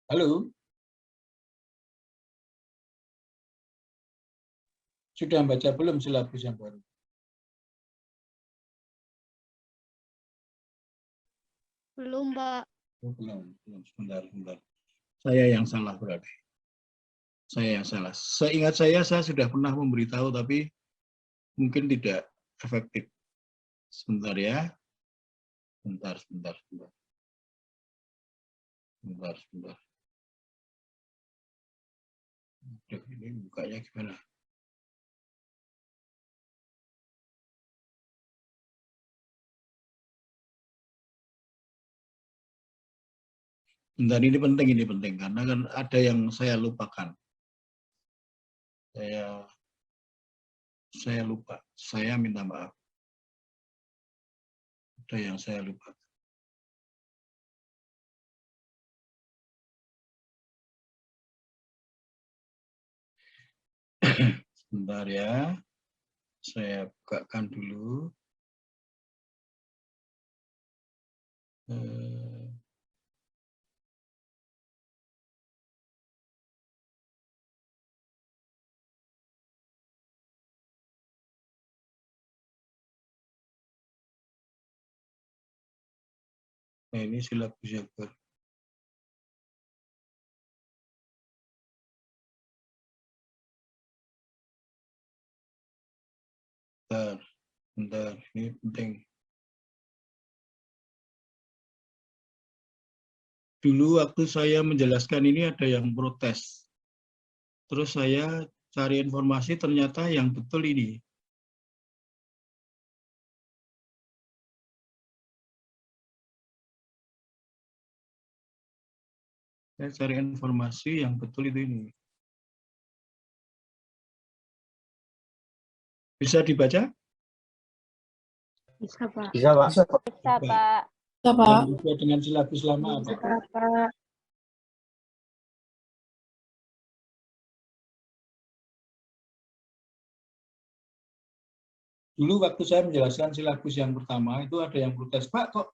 Halo? Sudah baca belum silabus yang baru? Belum, Pak. Oh, belum. Sebentar. Saya yang salah berarti. Saya yang salah. Seingat saya sudah pernah memberitahu, tapi mungkin tidak efektif. Sebentar ya. Sebentar. Ini bukanya gimana? Bentar, ini penting karena kan ada yang saya lupakan. Saya lupa. Saya minta maaf. Ada yang saya lupa. Sebentar ya. Saya bukakan dulu. Nah, ini silabus yang baru. Bentar, ini penting. Dulu waktu saya menjelaskan ini ada yang protes. Terus saya cari informasi, ternyata yang betul ini. Saya cari informasi yang betul itu ini. Bisa dibaca? Bisa, Pak. Bisa, Pak. Bisa, Pak. Bisa, Pak. Yang sesuai dengan silabus lama apa? Pak. Dulu waktu saya menjelaskan silabus yang pertama, itu ada yang protes, Pak, kok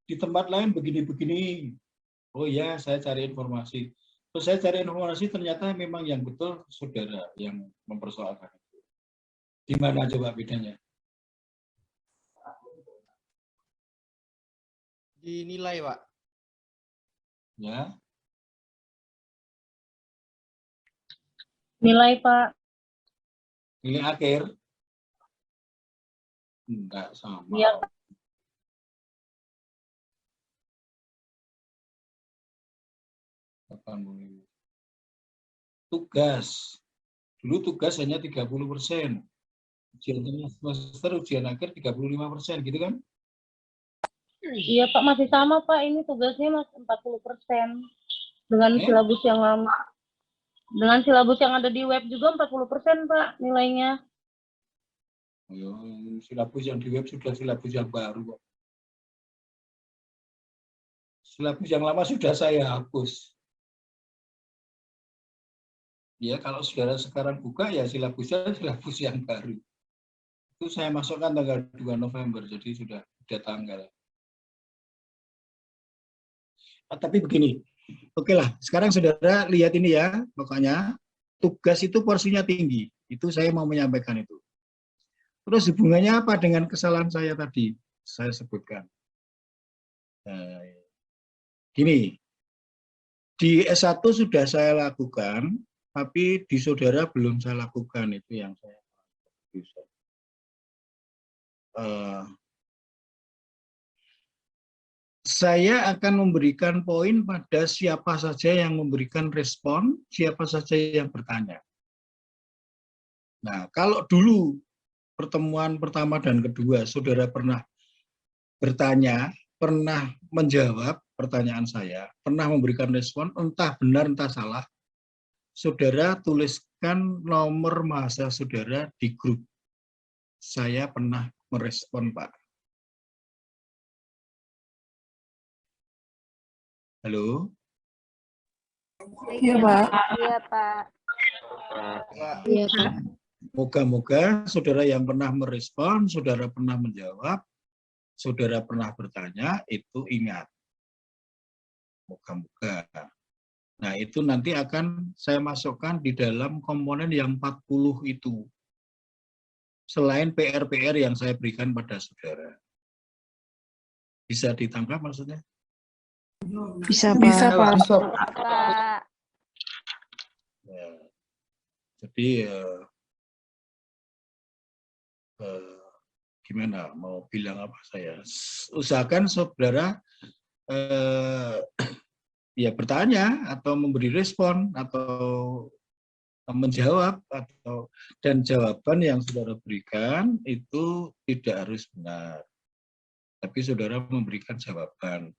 di tempat lain begini-begini. Oh ya, saya cari informasi. Terus saya cari informasi, ternyata memang yang betul saudara yang mempersoalkan. Di mana coba bedanya? Dinilai, Pak. Ya. Nilai, Pak. Nilai akhir? Enggak sama. Iya, Pak. Tugas. Dulu tugas hanya 30%. Ujian tengah semester, ujian akhir 35%, gitu kan? Iya, Pak. Masih sama, Pak. Ini tugasnya masih 40%. Dengan silabus yang lama. Dengan silabus yang ada di web juga 40%, Pak, nilainya. Silabus yang di web sudah silabus yang baru. Silabus yang lama sudah saya hapus. Ya, kalau saudara sekarang buka, ya silabusnya silabus yang baru. Itu saya masukkan tanggal 2 November, jadi sudah beda tanggal. Tapi begini, oke lah, sekarang saudara lihat ini ya, pokoknya tugas itu porsinya tinggi, itu saya mau menyampaikan itu. Terus hubungannya apa dengan kesalahan saya tadi, saya sebutkan. Gini, di S1 sudah saya lakukan, tapi di saudara belum saya lakukan, itu yang saya bisa. Saya akan memberikan poin pada siapa saja yang memberikan respon, siapa saja yang bertanya. Nah, kalau dulu pertemuan pertama dan kedua, saudara pernah bertanya, pernah menjawab pertanyaan saya, pernah memberikan respon, entah benar entah salah, saudara tuliskan nomor mahasiswa saudara di grup. Saya pernah merespon, Pak. Halo? Iya, Pak. Iya, Pak. Iya, Pak. Moga-moga saudara yang pernah merespon, saudara pernah menjawab, saudara pernah bertanya, itu ingat. Moga-moga. Nah, itu nanti akan saya masukkan di dalam komponen yang 40 itu. Selain PR-PR yang saya berikan pada saudara. Bisa ditangkap maksudnya? Bisa, Pak. Bisa, Pak. Pak. Ya. Jadi gimana mau bilang apa saya? Usahakan saudara ya bertanya atau memberi respon atau menjawab dan jawaban yang saudara berikan itu tidak harus benar. Tapi saudara memberikan jawaban.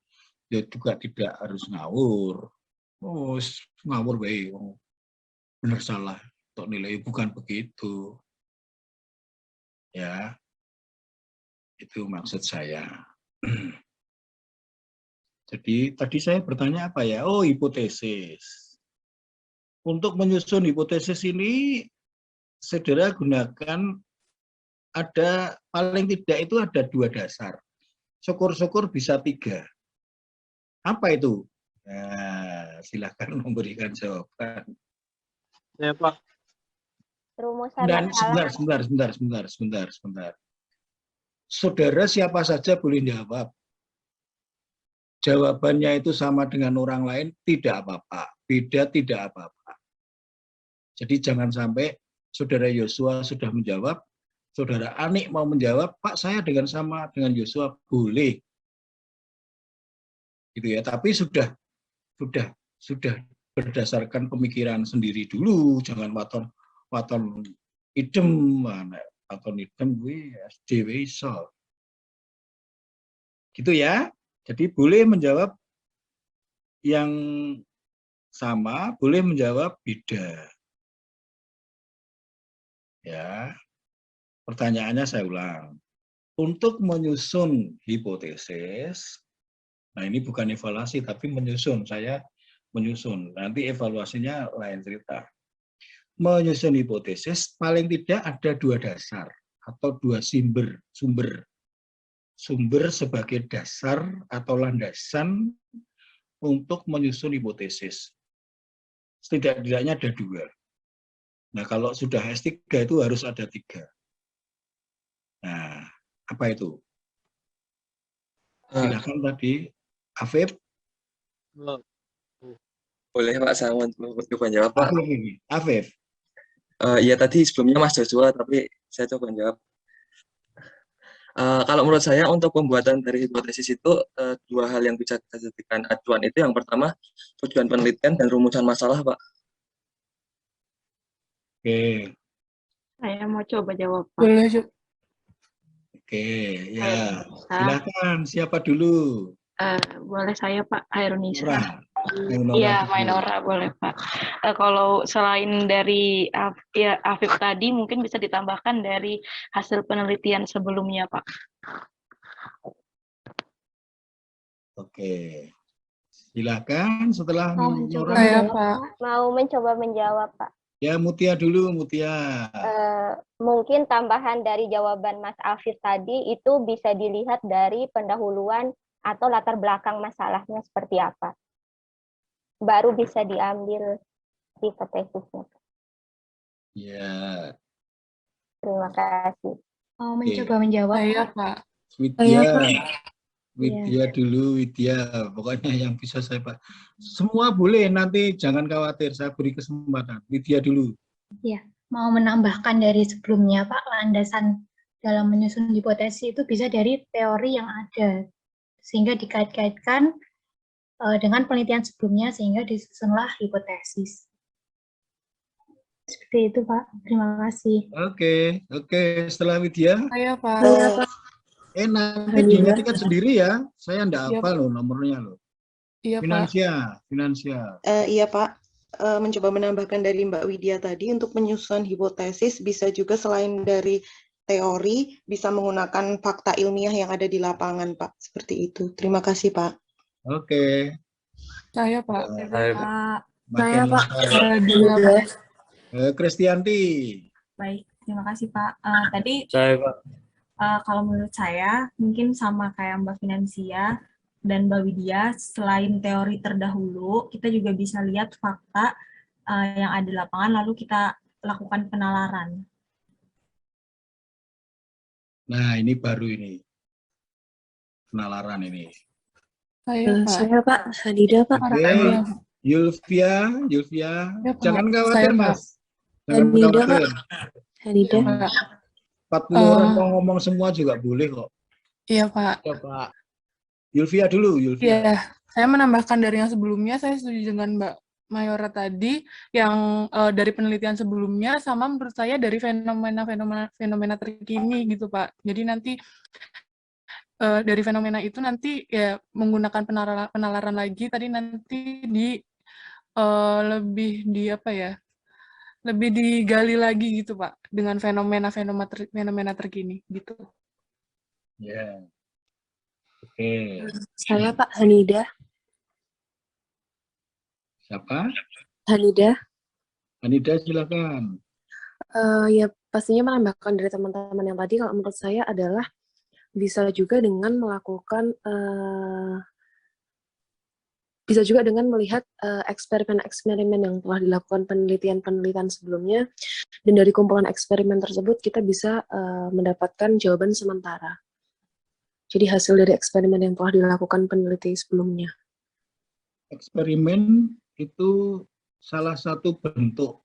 Ya juga tidak harus ngawur. Oh, ngawur baik. Benar salah untuk nilai, bukan begitu. Ya. Itu maksud saya. Jadi tadi saya bertanya apa ya? Oh, hipotesis. Untuk menyusun hipotesis ini saudara gunakan ada paling tidak itu ada 2 dasar. Syukur-syukur bisa 3. Apa itu? Nah, silakan memberikan jawaban. Ya, Pak. Rumusan Dan masalah. sebentar. Saudara siapa saja boleh jawab. Jawabannya itu sama dengan orang lain, tidak apa-apa. Beda, tidak apa-apa. Jadi jangan sampai saudara Yosua sudah menjawab, saudara Anik mau menjawab, Pak saya sama dengan Yosua, boleh. Gitu ya, tapi sudah berdasarkan pemikiran sendiri dulu, jangan waton idem, waton idem kuwi dhewe iso. Gitu ya. Jadi boleh menjawab yang sama, boleh menjawab beda. Ya. Pertanyaannya saya ulang. Untuk menyusun hipotesis, nah ini bukan evaluasi tapi menyusun, saya menyusun. Nanti evaluasinya lain cerita. Menyusun hipotesis paling tidak ada 2 dasar atau 2 sumber sebagai dasar atau landasan untuk menyusun hipotesis. Setidaknya ada 2. Nah, kalau sudah S3 itu harus ada 3. Nah, apa itu? Silakan tadi, Afif. Boleh Pak, saya mau coba jawab Pak. Afif. Ya tadi sebelumnya Mas Joshua, tapi saya coba jawab. Kalau menurut saya untuk pembuatan dari hipotesis itu 2 hal yang bisa kita jadikan acuan itu yang pertama tujuan penelitian dan rumusan masalah Pak. Oke. Saya mau coba jawab, Pak. Boleh, Oke, ya. Silakan, siapa dulu? Boleh saya, Pak, Hairunisa. Mainora Iya, dulu. Mainora boleh, Pak. Kalau selain dari Afif tadi, mungkin bisa ditambahkan dari hasil penelitian sebelumnya, Pak. Oke. Silakan setelah Mau Nora. mencoba menjawab, Pak. Ya, Mutia dulu, Mutia. mungkin tambahan dari jawaban Mas Afif tadi itu bisa dilihat dari pendahuluan atau latar belakang masalahnya seperti apa. Baru bisa diambil hipotesisnya. Ya. Terima kasih. Mau mencoba menjawab? Saya, Pak. Widya dulu, Widya. Pokoknya yang bisa saya Pak. Semua boleh, nanti jangan khawatir, saya beri kesempatan. Widya dulu. Ya, mau menambahkan dari sebelumnya, Pak, landasan dalam menyusun hipotesis itu bisa dari teori yang ada, sehingga dikait-kaitkan dengan penelitian sebelumnya, sehingga disusunlah hipotesis. Seperti itu, Pak. Terima kasih. Oke. Setelah Widya. Saya, Pak. Nanti diingatkan sendiri ya. Saya enggak Iya, hafal loh nomornya loh. Iya, Pak. Finansial. Iya Pak, mencoba menambahkan dari Mbak Widya tadi, untuk menyusun hipotesis bisa juga selain dari teori, bisa menggunakan fakta ilmiah yang ada di lapangan Pak. Seperti itu. Terima kasih Pak. Oke. Saya, Pak. Saya Pak. Kristianti. Baik, terima kasih Pak. Tadi Saya, Pak. Kalau menurut saya, mungkin sama kayak Mbak Finansia dan Mbak Widya, selain teori terdahulu, kita juga bisa lihat fakta yang ada di lapangan, lalu kita lakukan penalaran. Nah, ini baru ini. Penalaran ini. Saya, Pak. Hanida, Pak. Oke. Yulvia. Ya, Pak. Jangan khawatir, Saya, Pak. Mas. Jangan khawatir. Hanida. 40 orang mau ngomong semua juga boleh kok. Iya, Pak. Ya, Pak. Yulvia dulu, Yulvia. Iya, saya menambahkan dari yang sebelumnya, saya setuju dengan Mbak Mayora tadi, yang dari penelitian sebelumnya, sama menurut saya dari fenomena terkini gitu, Pak. Jadi nanti dari fenomena itu nanti ya menggunakan penalaran lagi, tadi nanti lebih digali lagi gitu, Pak, dengan fenomena terkini gitu. Ya. Oke. Saya, Pak. Hanida. Siapa? Hanida. Hanida, silakan. Ya, pastinya menambahkan dari teman-teman yang tadi, kalau menurut saya adalah bisa juga dengan melakukan bisa juga dengan melihat eksperimen-eksperimen yang telah dilakukan penelitian-penelitian sebelumnya, dan dari kumpulan eksperimen tersebut kita bisa mendapatkan jawaban sementara. Jadi hasil dari eksperimen yang telah dilakukan peneliti sebelumnya. Eksperimen itu salah satu bentuk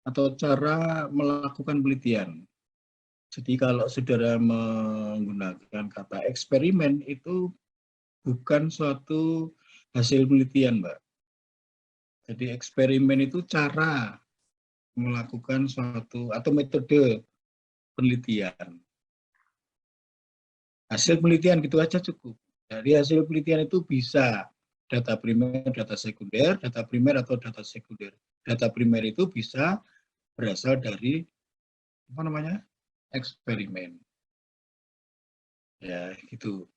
atau cara melakukan penelitian. Jadi kalau saudara menggunakan kata eksperimen, itu bukan suatu hasil penelitian, Mbak. Jadi eksperimen itu cara melakukan suatu atau metode penelitian. Hasil penelitian gitu aja cukup. Dari hasil penelitian itu bisa data primer, data sekunder, data primer atau data sekunder. Data primer itu bisa berasal dari eksperimen. Ya, gitu.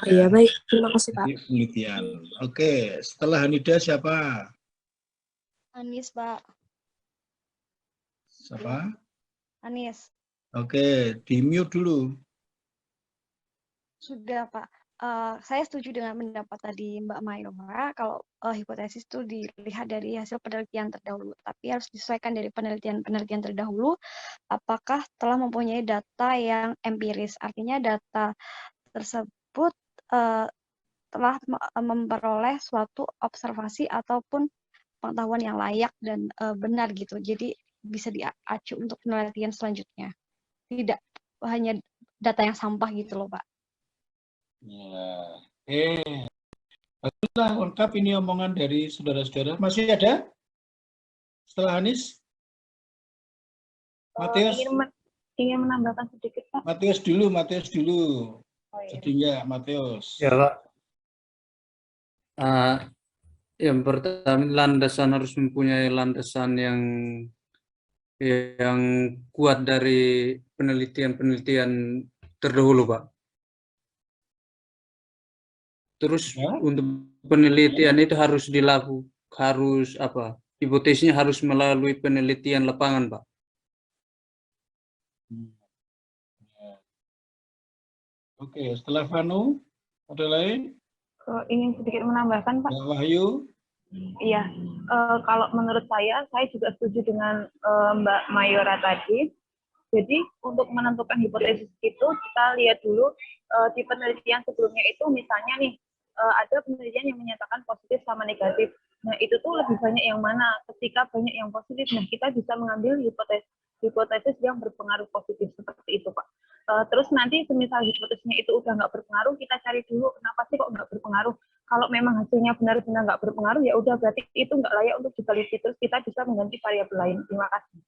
Iya, baik. Terima kasih, Pak. Penelitian. Oke, setelah Hanida siapa? Anis, Pak. Siapa? Anis. Oke, di-mute dulu. Sudah, Pak. Saya setuju dengan pendapat tadi Mbak Mayora, kalau hipotesis itu dilihat dari hasil penelitian terdahulu, tapi harus disesuaikan dari penelitian terdahulu, apakah telah mempunyai data yang empiris, artinya data tersebut telah memperoleh suatu observasi ataupun pengetahuan yang layak dan benar gitu, jadi bisa diacu untuk penelitian selanjutnya, tidak hanya data yang sampah gitu loh, Pak. Ya, baguslah, lengkap ini omongan dari saudara-saudara. Masih ada? Setelah Anis? Matius? Ingin menambahkan sedikit, Pak. Matius dulu. Oh, iya. Jadinya Matius. Ya, Pak. Yang pertama, landasan harus mempunyai landasan yang kuat dari penelitian terdahulu, Pak. Terus untuk penelitian itu harus hipotesisnya harus melalui penelitian lapangan, Pak. Ya. Oke, setelah Vanu, ada lain? Ingin sedikit menambahkan, Pak. Mbak Wahyu? Iya, kalau menurut saya juga setuju dengan Mbak Mayora tadi. Jadi untuk menentukan hipotesis itu kita lihat dulu di penelitian sebelumnya itu misalnya nih ada penelitian yang menyatakan positif sama negatif. Nah itu tuh lebih banyak yang mana? Ketika banyak yang positif, nah kita bisa mengambil hipotesis yang berpengaruh positif seperti itu, Pak. Terus nanti semisal hipotesisnya itu udah nggak berpengaruh, kita cari dulu kenapa sih kok nggak berpengaruh. Kalau memang hasilnya benar-benar nggak berpengaruh, ya udah berarti itu nggak layak untuk diteliti. Terus kita bisa mengganti variabel lain. Terima kasih.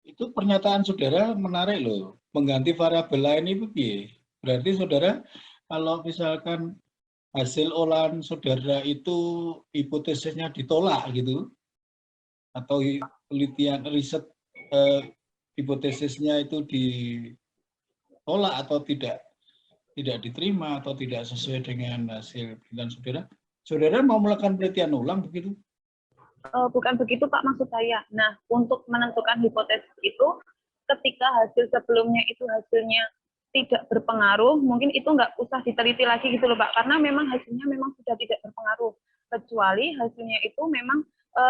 Itu pernyataan saudara menarik loh. Mengganti variabel lain itu piye? Berarti saudara kalau misalkan hasil olahan saudara itu hipotesisnya ditolak gitu, atau penelitian riset hipotesisnya itu ditolak atau tidak diterima atau tidak sesuai dengan hasil penelitian saudara, saudara mau melakukan penelitian ulang begitu? Bukan begitu Pak, maksud saya. Nah, untuk menentukan hipotesis itu, ketika hasil sebelumnya itu hasilnya tidak berpengaruh, mungkin itu nggak usah diteliti lagi gitu loh Pak, karena memang hasilnya memang sudah tidak berpengaruh. Kecuali hasilnya itu memang,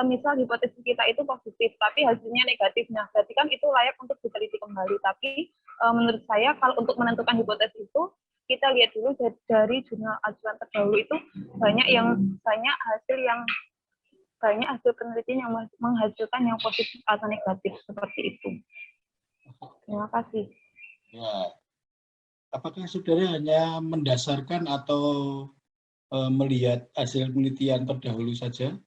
misal hipotesis kita itu positif, tapi hasilnya negatif. Nah, berarti kan itu layak untuk diteliti kembali. Tapi menurut saya, kalau untuk menentukan hipotesis itu, kita lihat dulu dari jurnal ajuan terdahulu itu banyak hasil penelitian yang menghasilkan yang positif atau negatif seperti itu. Terima kasih. Ya. Apakah saudara hanya mendasarkan atau melihat hasil penelitian terdahulu saja?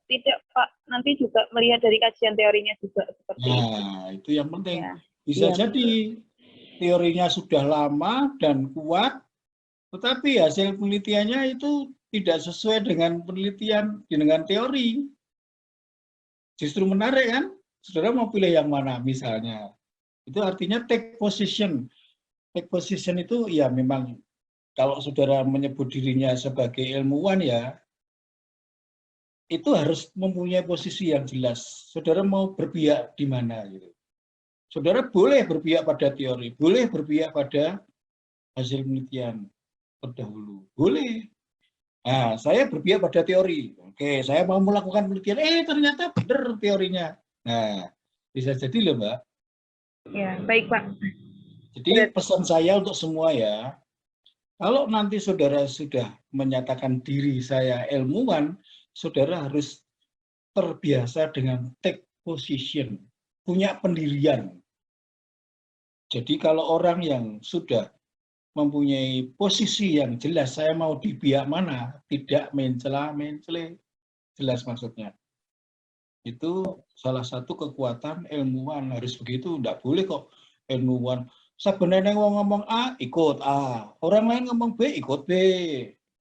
Tidak Pak, nanti juga melihat dari kajian teorinya juga seperti itu. Nah, itu yang penting. Ya. Bisa Ya, jadi teorinya sudah lama dan kuat, tetapi hasil penelitiannya itu tidak sesuai dengan penelitian, dengan teori. Justru menarik kan? Saudara mau pilih yang mana misalnya? Itu artinya take position. Take position itu ya memang kalau saudara menyebut dirinya sebagai ilmuwan ya, itu harus mempunyai posisi yang jelas. Saudara mau berpihak di mana gitu. Saudara boleh berpihak pada teori, boleh berpihak pada hasil penelitian terdahulu, boleh. Nah, saya berpihak pada teori. Oke, saya mau melakukan penelitian, ternyata benar teorinya. Nah, bisa jadi loh, Mbak. Ya, baik, Pak. Jadi pesan saya untuk semua ya, kalau nanti saudara sudah menyatakan diri saya ilmuwan, saudara harus terbiasa dengan take position, punya pendirian. Jadi kalau orang yang sudah mempunyai posisi yang jelas, saya mau di pihak mana, tidak mencela-mencele, jelas maksudnya. Itu salah satu kekuatan ilmuwan, harus begitu, enggak boleh kok ilmuwan. Sebenarnya ngomong A, ikut A, orang lain ngomong B, ikut B.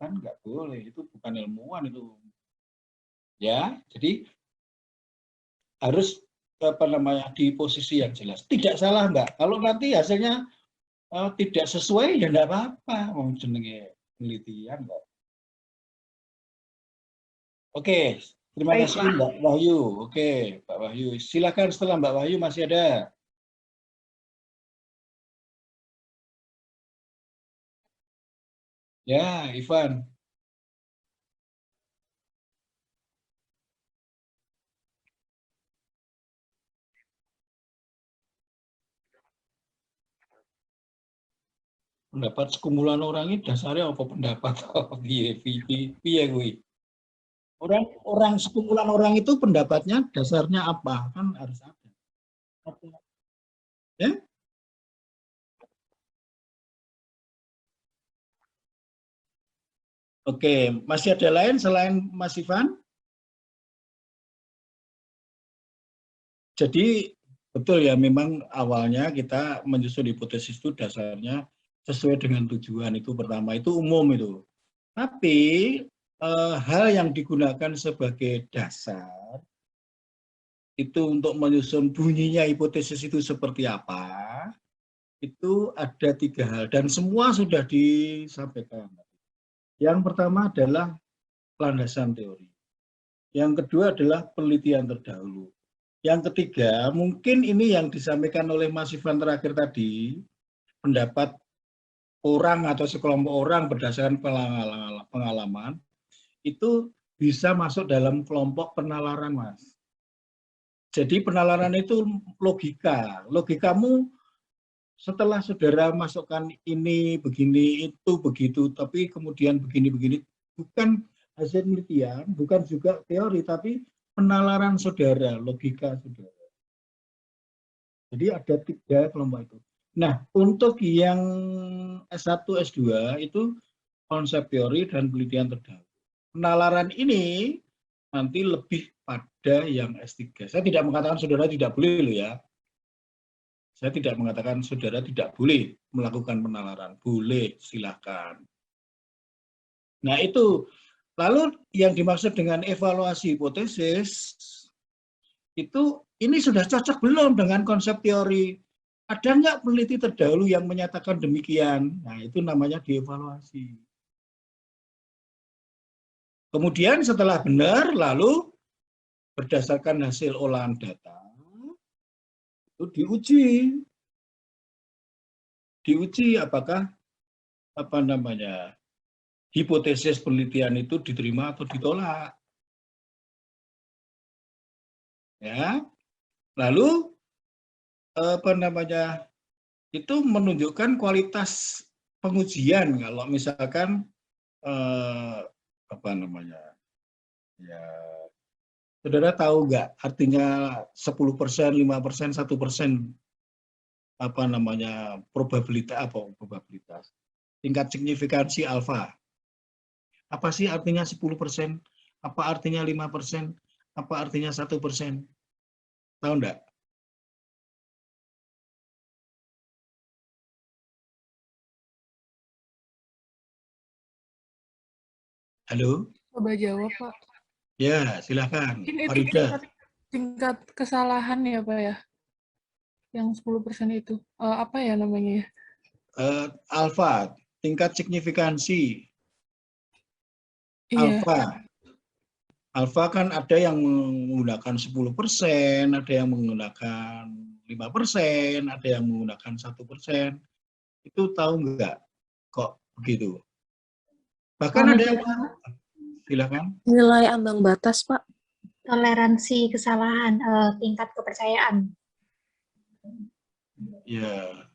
Kan enggak boleh, itu bukan ilmuwan itu. Ya, jadi harus di posisi yang jelas. Tidak salah Mbak, kalau nanti hasilnya tidak sesuai ya enggak apa-apa, mau jenenge penelitian kok. Oke, terima kasih Mbak Wahyu. Oke, Mbak Wahyu. Silakan setelah Mbak Wahyu masih ada. Ya, Ivan. Pendapat sekumpulan orang ini dasarnya apa pendapat? Piye kuwi? Orang sekumpulan orang itu pendapatnya dasarnya apa? Kan harus ada. Ya? Oke, masih ada lain selain Mas Ivan? Jadi betul ya, memang awalnya kita menyusun hipotesis itu dasarnya sesuai dengan tujuan, itu pertama, itu umum itu. Tapi hal yang digunakan sebagai dasar itu untuk menyusun bunyinya hipotesis itu seperti apa, itu ada 3 hal dan semua sudah disampaikan. Yang pertama adalah landasan teori. Yang kedua adalah penelitian terdahulu. Yang ketiga, mungkin ini yang disampaikan oleh Mas Ivan terakhir tadi, pendapat orang atau sekelompok orang berdasarkan pengalaman, itu bisa masuk dalam kelompok penalaran, Mas. Jadi penalaran itu logika. Logikamu setelah saudara masukkan ini, begini, itu, begitu, tapi kemudian begini-begini, bukan hasil penelitian, bukan juga teori, tapi penalaran saudara, logika saudara. Jadi ada 3 kelompok itu. Nah, untuk yang S1, S2 itu konsep teori dan penelitian terdahulu. Penalaran ini nanti lebih pada yang S3. Saya tidak mengatakan saudara tidak boleh loh ya. Saya tidak mengatakan saudara tidak boleh melakukan penalaran. Boleh, silakan. Nah itu, lalu yang dimaksud dengan evaluasi hipotesis, itu ini sudah cocok belum dengan konsep teori? Ada nggak peneliti terdahulu yang menyatakan demikian? Nah itu namanya dievaluasi. Kemudian setelah benar, lalu berdasarkan hasil olahan data, itu diuji apakah hipotesis penelitian itu diterima atau ditolak. Ya, lalu itu menunjukkan kualitas pengujian. Kalau misalkan ya, saudara tahu nggak artinya 10%, 5%, 1% probabilitas tingkat signifikansi alfa. Apa sih artinya 10%? Apa artinya 5%? Apa artinya 1%? Tahu enggak? Halo? Coba jawab, Pak. Ya, silakan. Mungkin itu Farida. tingkat kesalahan ya, Pak ya? Yang 10% itu. Apa ya namanya? Alfa, tingkat signifikansi. Iya. Alfa kan ada yang menggunakan 10%, ada yang menggunakan 5%, ada yang menggunakan 1%. Itu tahu nggak kok begitu? Bahkan ada yang silakan. Nilai ambang batas, Pak. Toleransi kesalahan, tingkat kepercayaan. Ya.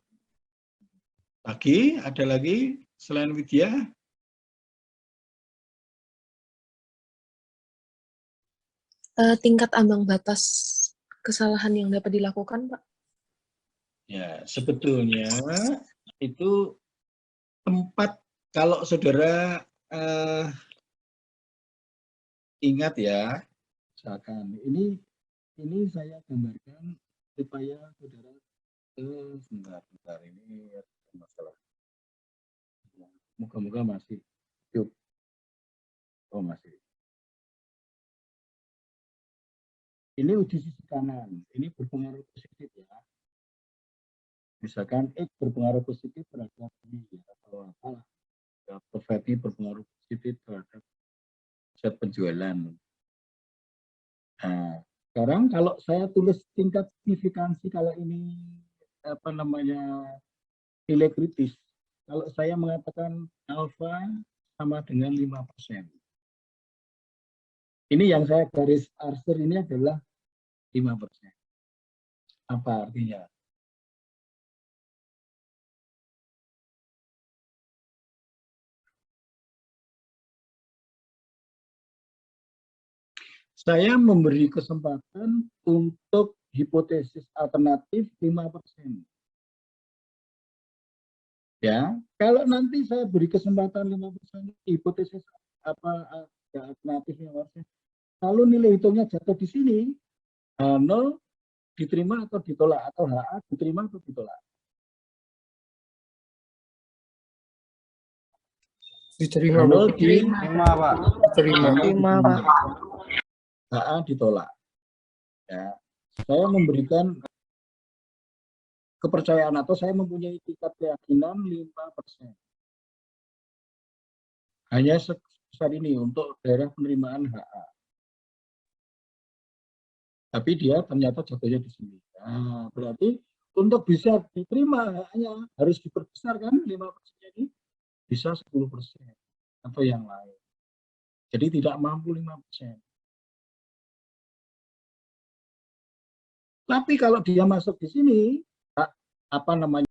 Ada lagi selain Widya? Tingkat ambang batas kesalahan yang dapat dilakukan, Pak. Ya, sebetulnya itu tempat, kalau saudara ingat ya, misalkan ini saya gambarkan supaya saudara sebentar ini masalah. Moga-moga masih hidup. Oh masih. Ini uji sisi kanan, ini berpengaruh positif ya. Misalkan X berpengaruh positif terhadap B atau apa, Perfetti berpengaruh positif terhadap set penjualan. Nah, sekarang kalau saya tulis tingkat signifikansi, kalau ini nilai kritis, kalau saya mengatakan alfa sama dengan 5%. Ini yang saya garis arsir ini adalah 5%. Apa artinya? Saya memberi kesempatan untuk hipotesis alternatif 5%. Ya, kalau nanti saya beri kesempatan 5%, hipotesis alternatif 5%, lalu nilai hitungnya jatuh di sini, H0 diterima atau ditolak, atau HA diterima atau ditolak. Diterima, H0 diterima, Pak. Diterima, Pak. HA ditolak. Ya, saya memberikan kepercayaan atau saya mempunyai tingkat keyakinan 5%. Hanya sebesar ini untuk daerah penerimaan HA. tapi dia ternyata jatuhnya di sini. Nah, berarti untuk bisa diterima hanya harus diperbesar kan 5% ini bisa 10% atau yang lain. Jadi tidak mampu 5%. Tapi kalau dia masuk di sini, apa namanya?